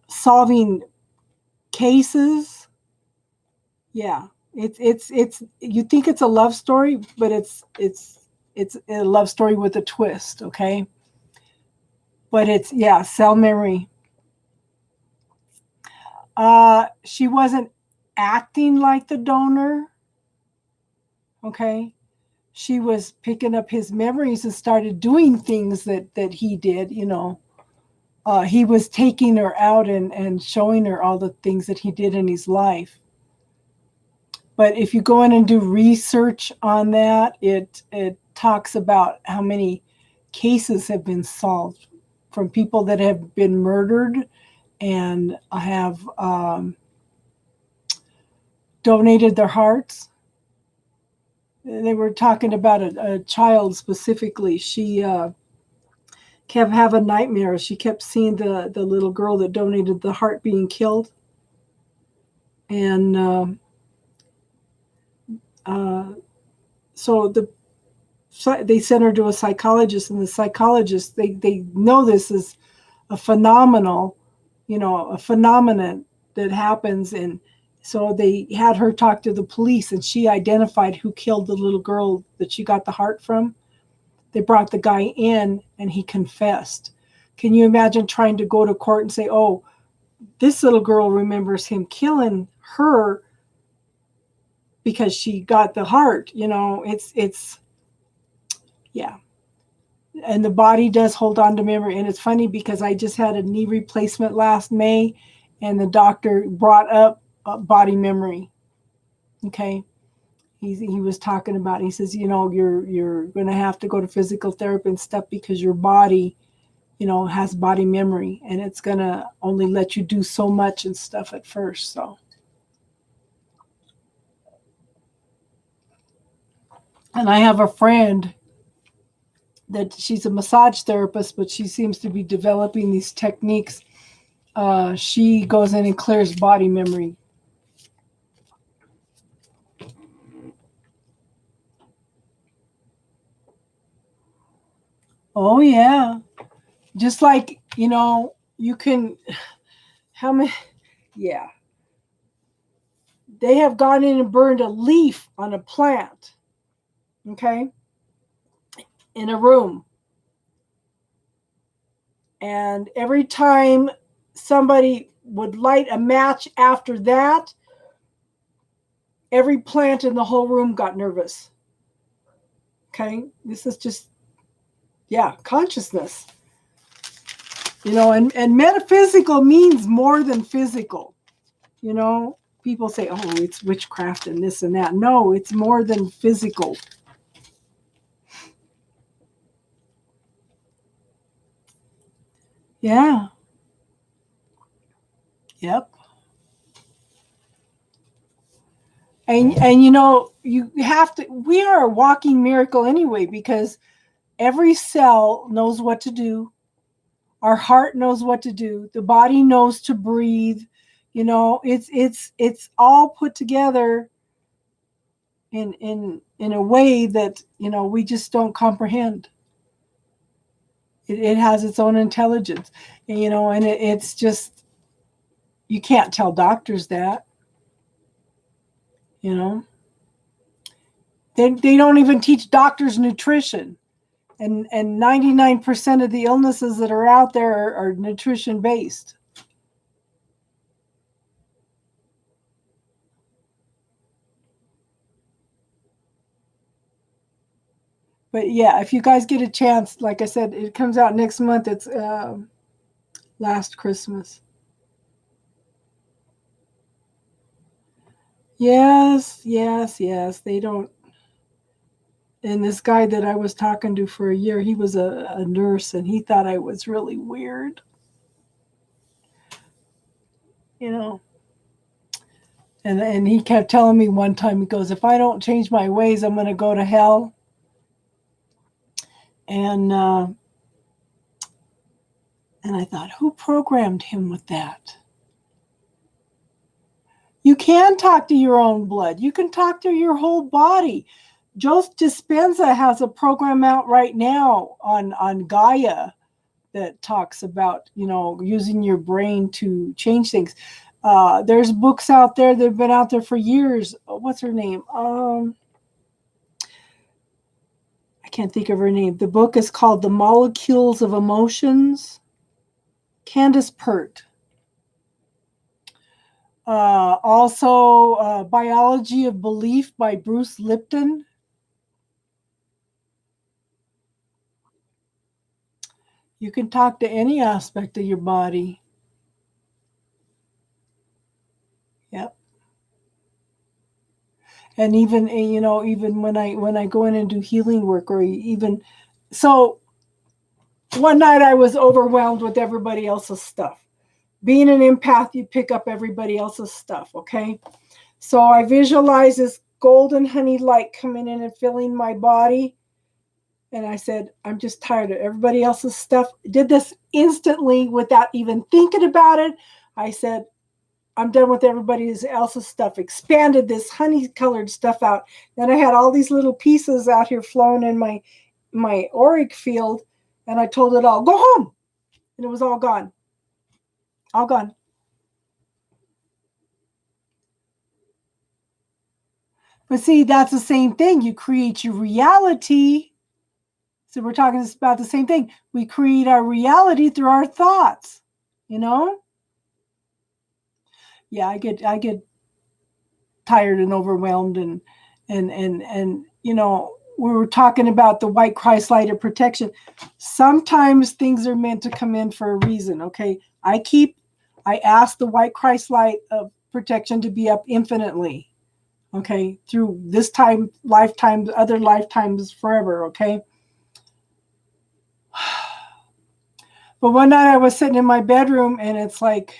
solving cases. Yeah, it's you think it's a love story, but it's a love story with a twist. Okay, but it's cell memory. She wasn't acting like the donor. Okay. She was picking up his memories and started doing things that he did, he was taking her out and showing her all the things that he did in his life. But if you go in and do research on that, it talks about how many cases have been solved from people that have been murdered and have donated their hearts. They were talking about a child specifically. She kept having nightmares. She kept seeing the little girl that donated the heart being killed. And so they sent her to a psychologist, and the psychologist, they know this is a phenomenon that happens. And so they had her talk to the police, and she identified who killed the little girl that she got the heart from. They brought the guy in, and he confessed. Can you imagine trying to go to court and say, "Oh, this little girl remembers him killing her because she got the heart"? It's yeah. And the body does hold on to memory. And it's funny because I just had a knee replacement last May, and the doctor brought up body memory. Okay. He was talking about, he says, you're going to have to go to physical therapy and stuff because your body, has body memory, and it's going to only let you do so much and stuff at first. So, and I have a friend that she's a massage therapist, but she seems to be developing these techniques. She goes in and clears body memory. Oh, yeah. Just like, you can, how many, yeah. They have gone in and burned a leaf on a plant, okay, in a room. And every time somebody would light a match after that, every plant in the whole room got nervous. Okay, this is just, consciousness. And metaphysical means more than physical. people say, oh, it's witchcraft and this and that. No, it's more than physical. Yeah. Yep. And you know, you have to, we are a walking miracle anyway, because every cell knows what to do. Our heart knows what to do. The body knows to breathe. You know, it's all put together in a way that, you know, we just don't comprehend. It has its own intelligence, and, you know, and it's just, you can't tell doctors that, you know. They don't even teach doctors nutrition, and 99% of the illnesses that are out there are nutrition based. But yeah, if you guys get a chance, like I said, it comes out next month. It's Last Christmas. Yes, yes, yes. They don't. And this guy that I was talking to for a year, he was a nurse, and he thought I was really weird. You know, and he kept telling me one time, he goes, if I don't change my ways, I'm going to go to hell. And I thought, who programmed him with that? You can talk to your own blood. You can talk to your whole body. Joe Dispenza has a program out right now on Gaia that talks about, you know, using your brain to change things. There's books out there that have been out there for years. What's her name? I can't think of her name. The book is called The Molecules of Emotions. Candace Pert. Also, Biology of Belief by Bruce Lipton. You can talk to any aspect of your body. Yep. And even, you know, even when I go in and do healing work, or even so, one night I was overwhelmed with everybody else's stuff. Being an empath, you pick up everybody else's stuff, okay? So I visualize this golden honey light coming in and filling my body. And I said, I'm just tired of everybody else's stuff. Did this instantly without even thinking about it. I said, I'm done with everybody else's stuff. Expanded this honey colored stuff out. Then I had all these little pieces out here flowing in my auric field. And I told it all, go home. And it was all gone. All gone. But see, that's the same thing. You create your reality. So we're talking about the same thing. We create our reality through our thoughts, you know? Yeah, I get tired and overwhelmed, and you know, we were talking about the white Christ light of protection. Sometimes things are meant to come in for a reason, okay? I ask the white Christ light of protection to be up infinitely, okay, through this time, lifetimes, other lifetimes, forever, okay? But one night I was sitting in my bedroom, and it's like,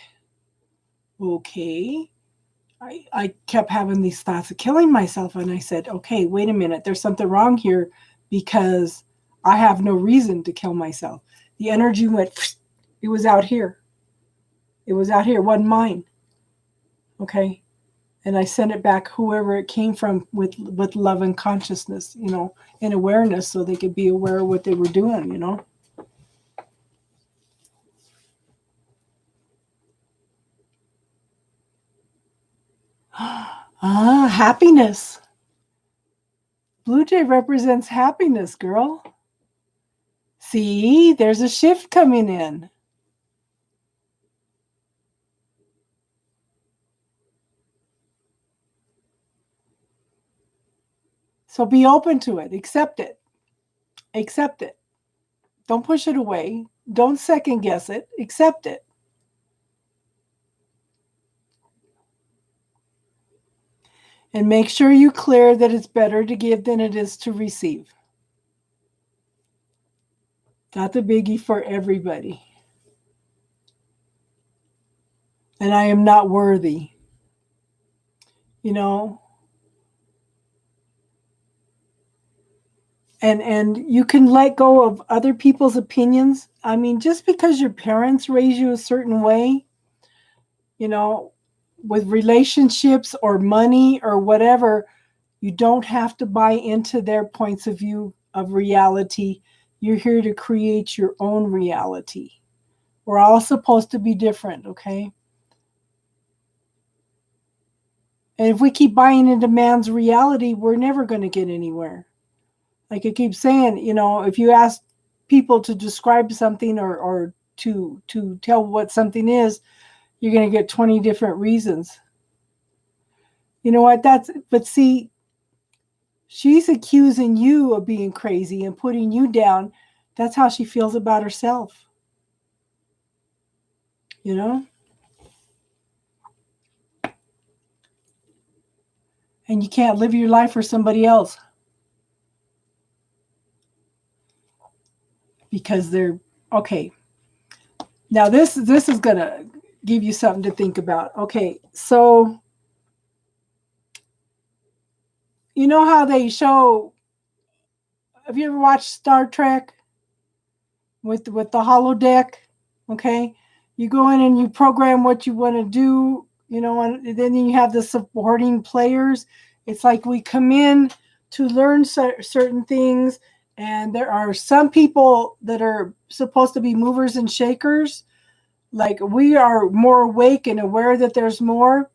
okay, I kept having these thoughts of killing myself. And I said, okay, wait a minute. There's something wrong here, because I have no reason to kill myself. The energy went, it was out here. It was out here. It wasn't mine. Okay. And I sent it back, whoever it came from, with love and consciousness, you know, and awareness, so they could be aware of what they were doing, you know. Happiness. Blue Jay represents happiness, girl. See, there's a shift coming in. So be open to it. Accept it. Accept it. Don't push it away. Don't second guess it. Accept it. And make sure you clear that it's better to give than it is to receive. That's a biggie for everybody. And I am not worthy. You know, and you can let go of other people's opinions. I mean, just because your parents raise you a certain way, you know, with relationships or money or whatever, you don't have to buy into their points of view of reality. You're here to create your own reality. We're all supposed to be different, okay? And if we keep buying into man's reality, we're never going to get anywhere. Like I keep saying, you know, if you ask people to describe something or to tell what something is, you're going to get 20 different reasons. You know what? But see, she's accusing you of being crazy and putting you down. That's how she feels about herself. You know? And you can't live your life for somebody else because they're okay. Now this is going to give you something to think about. Okay, so you know how they show, have you ever watched Star Trek with the holodeck? Okay, you go in and you program what you want to do, you know, and then you have the supporting players. It's like we come in to learn certain things, and there are some people that are supposed to be movers and shakers. Like we are more awake and aware that there's more.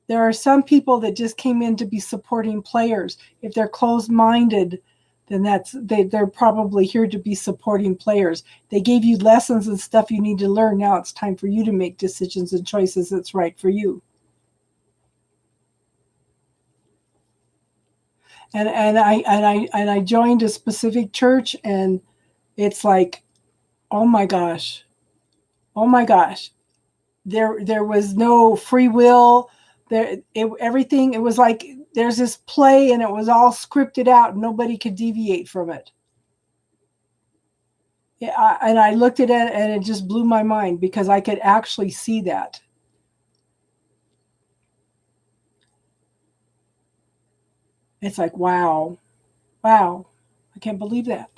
There are some people that just came in to be supporting players. If they're closed-minded, then they're probably here to be supporting players. They gave you lessons and stuff you need to learn. Now it's time for you to make decisions and choices that's right for you. And I joined a specific church, and it's like, oh my gosh, there was no free will. Everything, it was like there's this play and it was all scripted out and nobody could deviate from it. Yeah, and I looked at it and it just blew my mind because I could actually see that. It's like, wow, I can't believe that.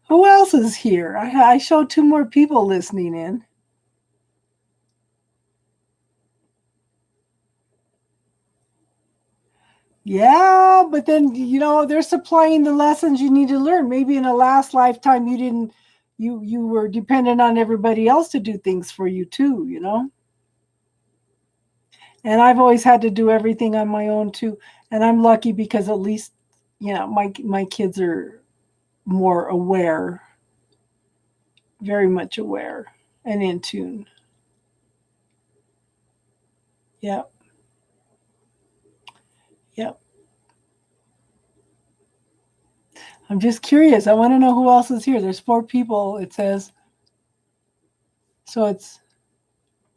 Who else is here? I showed 2 more people listening in. Yeah, but then they're supplying the lessons you need to learn. Maybe in a last lifetime you were dependent on everybody else to do things for you too, you know? And I've always had to do everything on my own too. And I'm lucky because at least, my kids are more aware, very much aware and in tune. Yep. Yep. I'm just curious. I want to know who else is here. There's 4 people, it says. So it's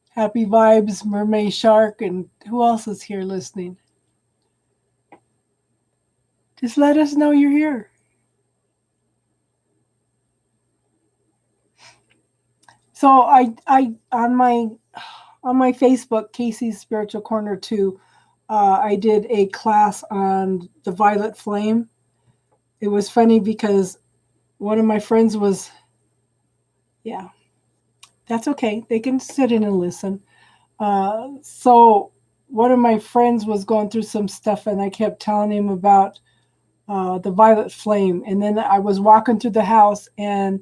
Happy Vibes, Mermaid Shark, and who else is here listening? Just let us know you're here. So I on my Facebook, Casey's Spiritual Corner 2, I did a class on the violet flame. It was funny because one of my friends was, yeah, that's okay. They can sit in and listen. So one of my friends was going through some stuff, and I kept telling him about the violet flame. And then I was walking through the house, and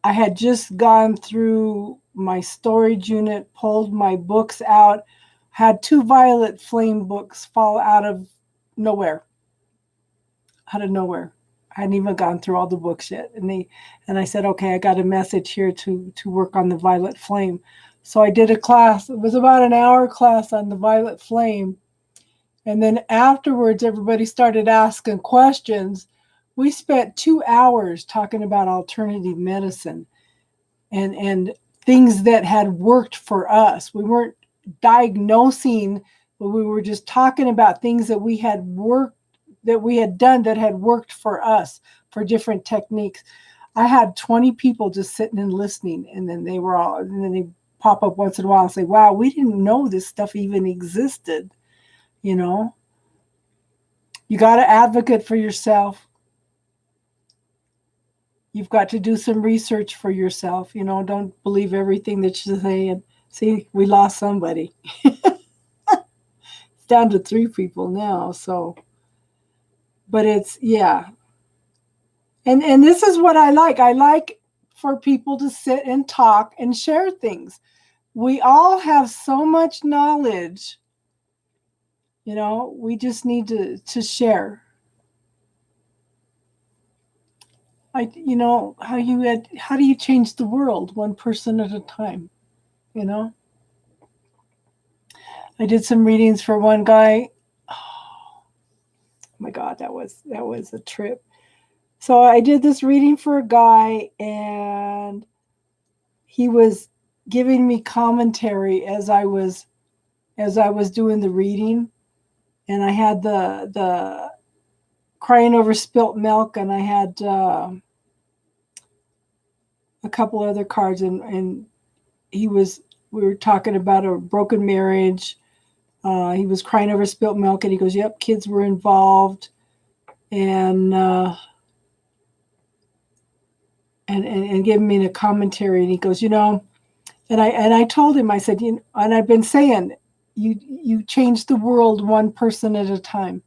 I had just gone through my storage unit, pulled my books out, had 2 violet flame books fall out of nowhere. I hadn't even gone through all the books yet. And I said, okay, I got a message here to work on the violet flame. So I did a class. It was about an hour class on the violet flame. And then afterwards, everybody started asking questions. We spent 2 hours talking about alternative medicine and things that had worked for us. We weren't diagnosing, but we were just talking about things that we had done that had worked for us, for different techniques. I had 20 people just sitting and listening, and then they pop up once in a while and say, wow, we didn't know this stuff even existed. You know, you got to advocate for yourself. You've got to do some research for yourself. You know, don't believe everything that you say. And see, we lost somebody. It's down to 3 people now. So, but yeah. And this is what I like. I like for people to sit and talk and share things. We all have so much knowledge. You know, we just need to share. How do you change the world one person at a time? You know, I did some readings for one guy. Oh my God, that was a trip. So I did this reading for a guy, and he was giving me commentary as I was doing the reading, and I had the crying over spilt milk, and I had a couple other cards, and we were talking about a broken marriage. He was crying over spilt milk, and he goes, yep, kids were involved, and giving me a commentary. And he goes, you know, and I told him, I said, you know, and I've been saying, you change the world one person at a time.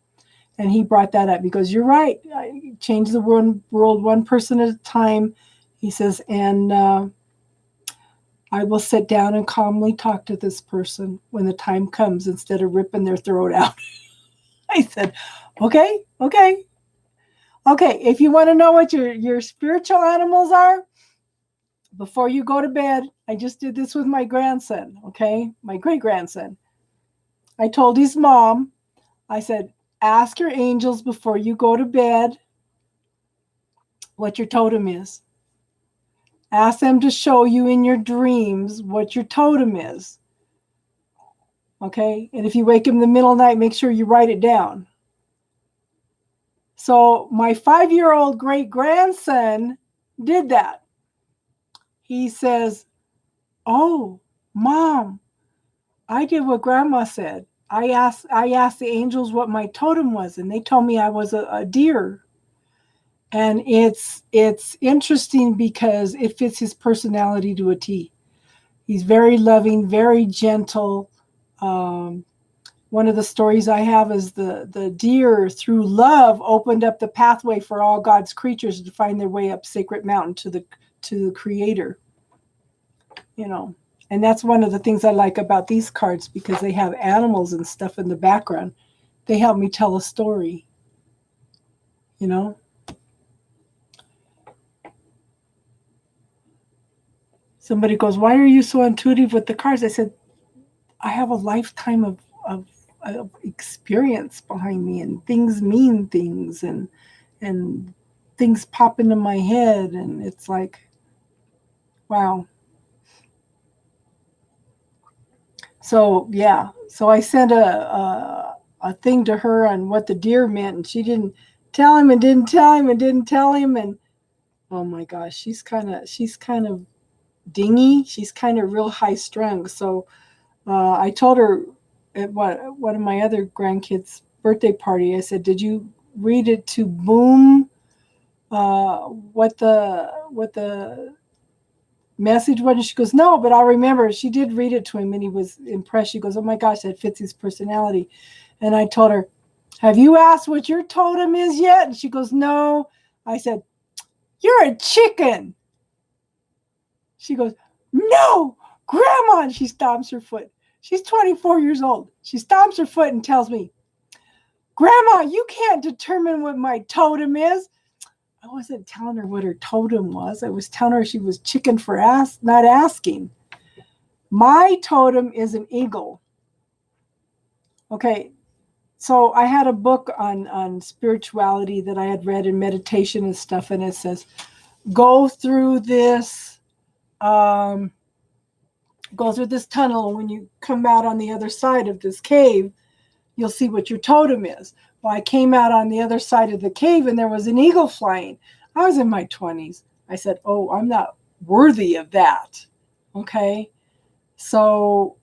And he brought that up. He goes, you're right. I change the world one person at a time. He says, and I will sit down and calmly talk to this person when the time comes instead of ripping their throat out. I said, okay. If you want to know what your spiritual animals are, before you go to bed, I just did this with my grandson, okay? My great-grandson. I told his mom, I said, ask your angels before you go to bed what your totem is. Ask them to show you in your dreams what your totem is. Okay? And if you wake up in the middle of the night, make sure you write it down. So my 5-year-old great-grandson did that. He says, oh, Mom, I did what Grandma said. I asked the angels what my totem was, and they told me I was a deer. And it's interesting because it fits his personality to a T. He's very loving, very gentle. One of the stories I have is the deer, through love, opened up the pathway for all God's creatures to find their way up Sacred Mountain to the Creator. You know, and that's one of the things I like about these cards, because they have animals and stuff in the background. They help me tell a story. You know. Somebody goes, why are you so intuitive with the cards? I said, I have a lifetime of experience behind me, and things mean things, and things pop into my head, and it's like, wow. So yeah, so I sent a thing to her on what the deer meant, and she didn't tell him, and didn't tell him, and didn't tell him, and oh my gosh, she's kind of dingy. She's kind of real high strung. So I told her at one of my other grandkids' birthday party, I said, did you read it to Boom what the message was? And she goes, no, but I'll remember. She did read it to him, and he was impressed. She goes, oh my gosh, that fits his personality. And I told her, have you asked what your totem is yet? And she goes, no. I said, you're a chicken. She goes, no, Grandma. And she stomps her foot. She's 24 years old. She stomps her foot and tells me, Grandma, you can't determine what my totem is. I wasn't telling her what her totem was. I was telling her she was chicken for not asking. My totem is an eagle. Okay, So I had a book on spirituality that I had read in meditation and stuff, and it says, go through this tunnel, and when you come out on the other side of this cave, you'll see what your totem is. Well, I came out on the other side of the cave and there was an eagle flying. I was in my 20s. I said, oh, I'm not worthy of that. Okay. So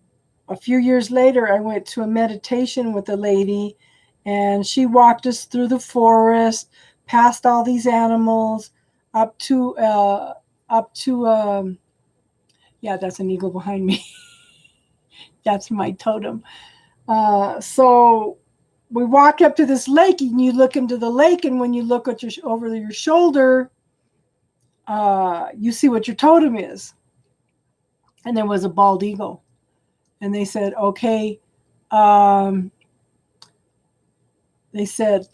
a few years later, I went to a meditation with a lady, and she walked us through the forest, past all these animals, up to yeah, that's an eagle behind me. That's my totem. So we walk up to this lake, and you look into the lake, and when you look at over your shoulder, you see what your totem is. And there was a bald eagle. And they said, okay, they said,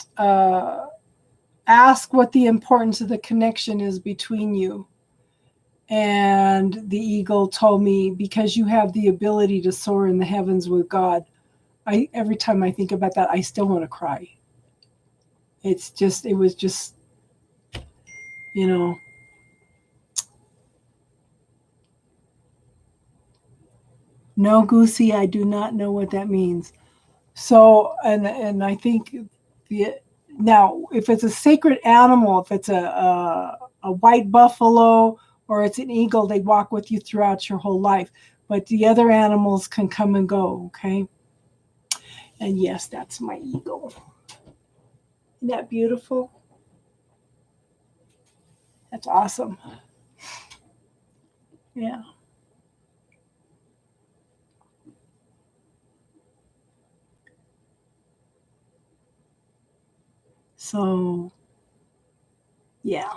ask what the importance of the connection is between you. And the eagle told me, because you have the ability to soar in the heavens with God. Every time I think about that, I still want to cry. It was just, no, Goosey, I do not know what that means. So, and I think now, if it's a sacred animal, if it's a white buffalo or it's an eagle, they walk with you throughout your whole life. But the other animals can come and go, okay? And yes, that's my eagle. Isn't that beautiful? That's awesome. Yeah. So, yeah.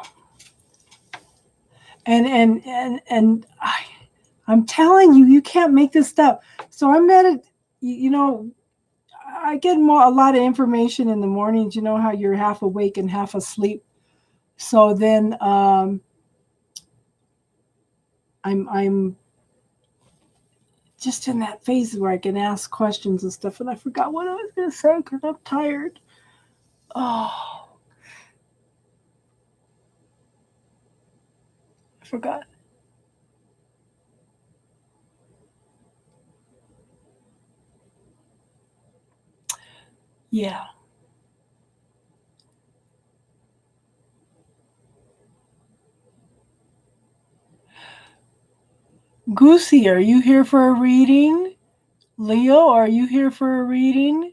And I'm telling you, you can't make this stuff. So I I get a lot of information in the mornings. You know how you're half awake and half asleep. So then I'm just in that phase where I can ask questions and stuff. And I forgot what I was going to say because I'm tired. Oh, I forgot. Yeah. Goosey, are you here for a reading? Leo, are you here for a reading?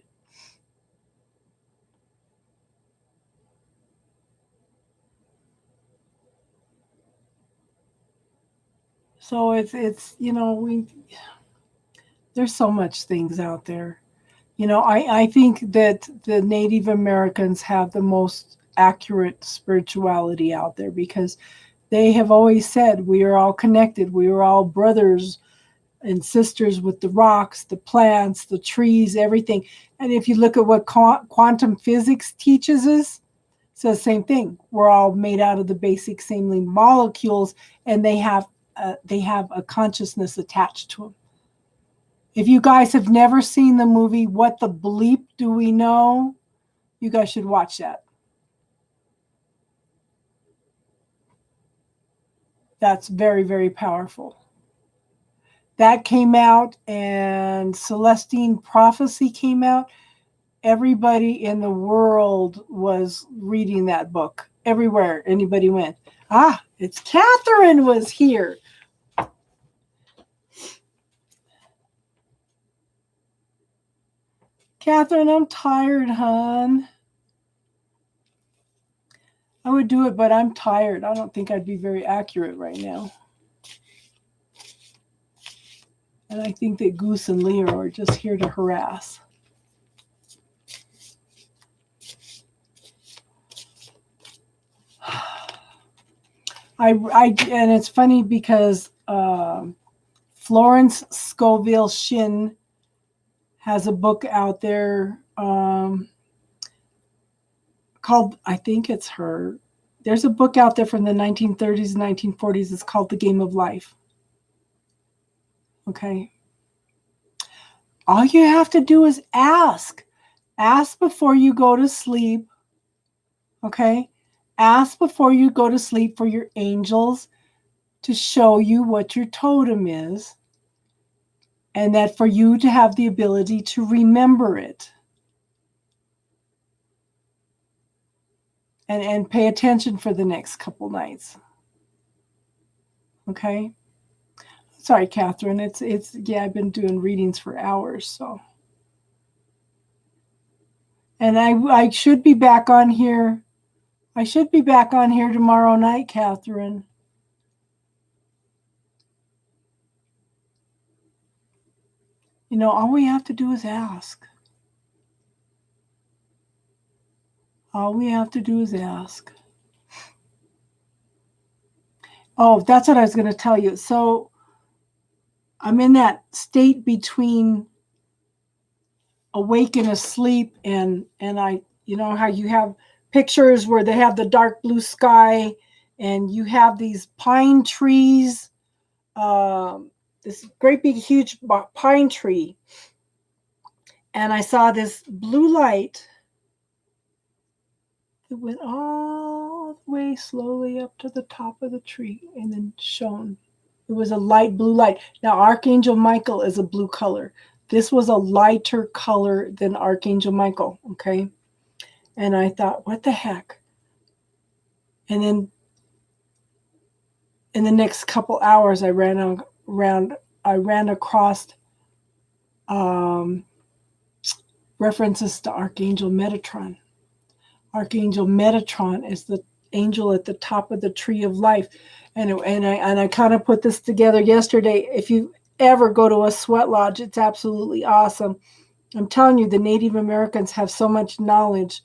So it's there's so much things out there. I think that the Native Americans have the most accurate spirituality out there because they have always said we are all connected. We are all brothers and sisters with the rocks, the plants, the trees, everything. And if you look at what quantum physics teaches us, it's the same thing. We're all made out of the basic same molecules, and they have a consciousness attached to them. If you guys have never seen the movie What the Bleep Do We Know, you guys should watch that. That's very, very powerful. That came out, and Celestine Prophecy came out. Everybody in the world was reading that book. Everywhere anybody went. It's Catherine was here. Catherine, I'm tired, hon. I would do it, but I'm tired. I don't think I'd be very accurate right now. And I think that Goose and Leo are just here to harass. And it's funny because Florence Scovel Shinn has a book out there called, I think it's her. There's a book out there from the 1930s and 1940s. It's called The Game of Life. Okay. All you have to do is ask. Ask before you go to sleep, okay? Ask before you go to sleep for your angels to show you what your totem is, and that for you to have the ability to remember it. And pay attention for the next couple nights. Okay? Sorry, Catherine. It's yeah, I've been doing readings for hours, so. And I should be back on here. I should be back on here tomorrow night, Catherine. You know, all we have to do is ask. All we have to do is ask. Oh, that's what I was going to tell you. So I'm in that state between awake and asleep, and I, you know how you have pictures where they have the dark blue sky and you have these pine trees, this great big huge pine tree, and I saw this blue light that went all the way slowly up to the top of the tree and then shone. It was a light blue light. Now Archangel Michael is a blue color. This was a lighter color than Archangel Michael, okay? And I thought, what the heck? And then in the next couple hours, I ran across references to Archangel Metatron. Archangel Metatron is the angel at the top of the tree of life. And I kind of put this together yesterday. If you ever go to a sweat lodge, it's absolutely awesome. I'm telling you, the Native Americans have so much knowledge.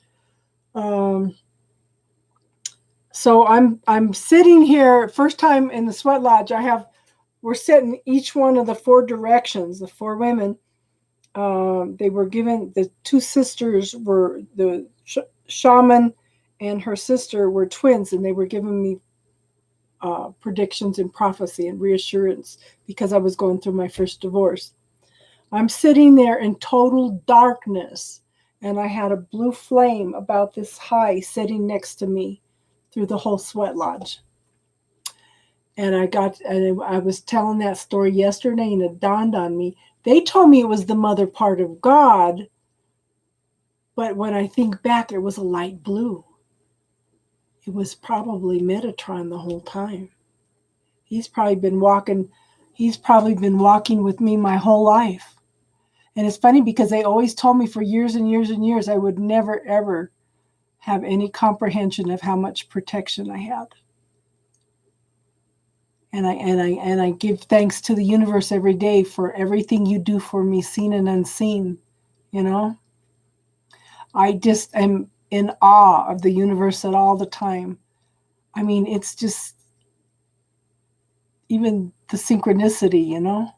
So I'm sitting here, first time in the sweat lodge. We're sitting each one of the four directions. The four women, they were given, the two sisters were, the shaman and her sister were twins, and they were giving me predictions and prophecy and reassurance because I was going through my first divorce. I'm sitting there in total darkness, and I had a blue flame about this high sitting next to me through the whole sweat lodge. And I was telling that story yesterday, and it dawned on me. They told me it was the mother part of God, but when I think back, it was a light blue. It was probably Metatron the whole time. He's probably been walking with me my whole life. And it's funny because they always told me for years and years and years I would never, ever have any comprehension of how much protection I had. And I give thanks to the universe every day for everything you do for me, seen and unseen. You know, I just am in awe of the universe at all the time. I mean, it's just even the synchronicity, you know.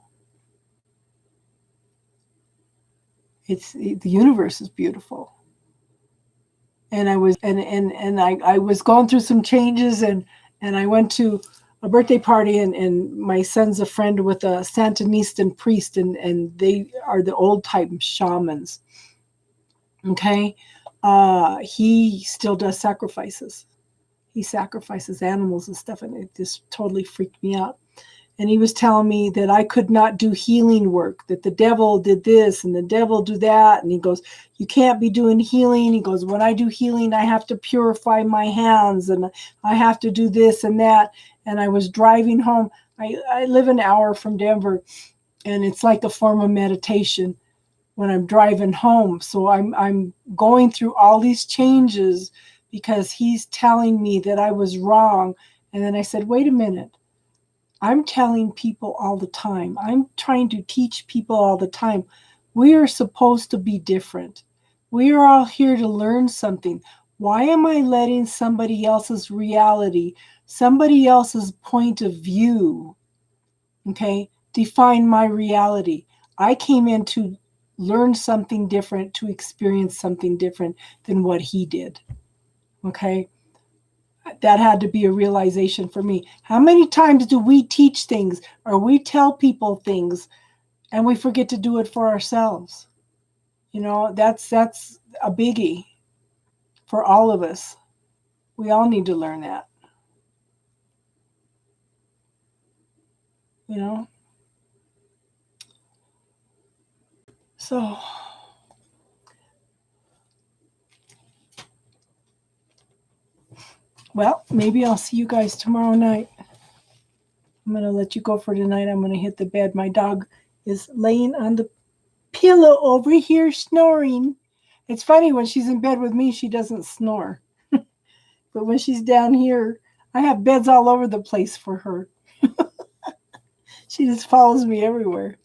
The universe is beautiful. And I was I was going through some changes, and I went to a birthday party, and my son's a friend with a Santinistan priest, and they are the old type shamans. Okay. He still does sacrifices. He sacrifices animals and stuff, and it just totally freaked me out. And he was telling me that I could not do healing work, that the devil did this and the devil do that. And he goes, you can't be doing healing. He goes, when I do healing, I have to purify my hands, and I have to do this and that. And I was driving home. I live an hour from Denver, and it's like a form of meditation when I'm driving home. So I'm going through all these changes because he's telling me that I was wrong. And then I said, wait a minute. I'm telling people all the time. I'm trying to teach people all the time. We are supposed to be different. We are all here to learn something. Why am I letting somebody else's reality, somebody else's point of view, okay, define my reality? I came in to learn something different, to experience something different than what he did, okay? That had to be a realization for me. How many times do we teach things or we tell people things and we forget to do it for ourselves? You know, that's a biggie for all of us. We all need to learn that. You know? So, well, maybe I'll see you guys tomorrow night. I'm going to let you go for tonight. I'm going to hit the bed. My dog is laying on the pillow over here snoring. It's funny, when she's in bed with me, she doesn't snore. But when she's down here, I have beds all over the place for her. She just follows me everywhere.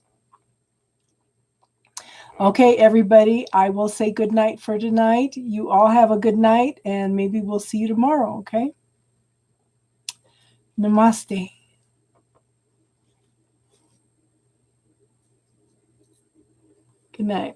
Okay, everybody, I will say good night for tonight. You all have a good night, and maybe we'll see you tomorrow, okay? Namaste. Good night.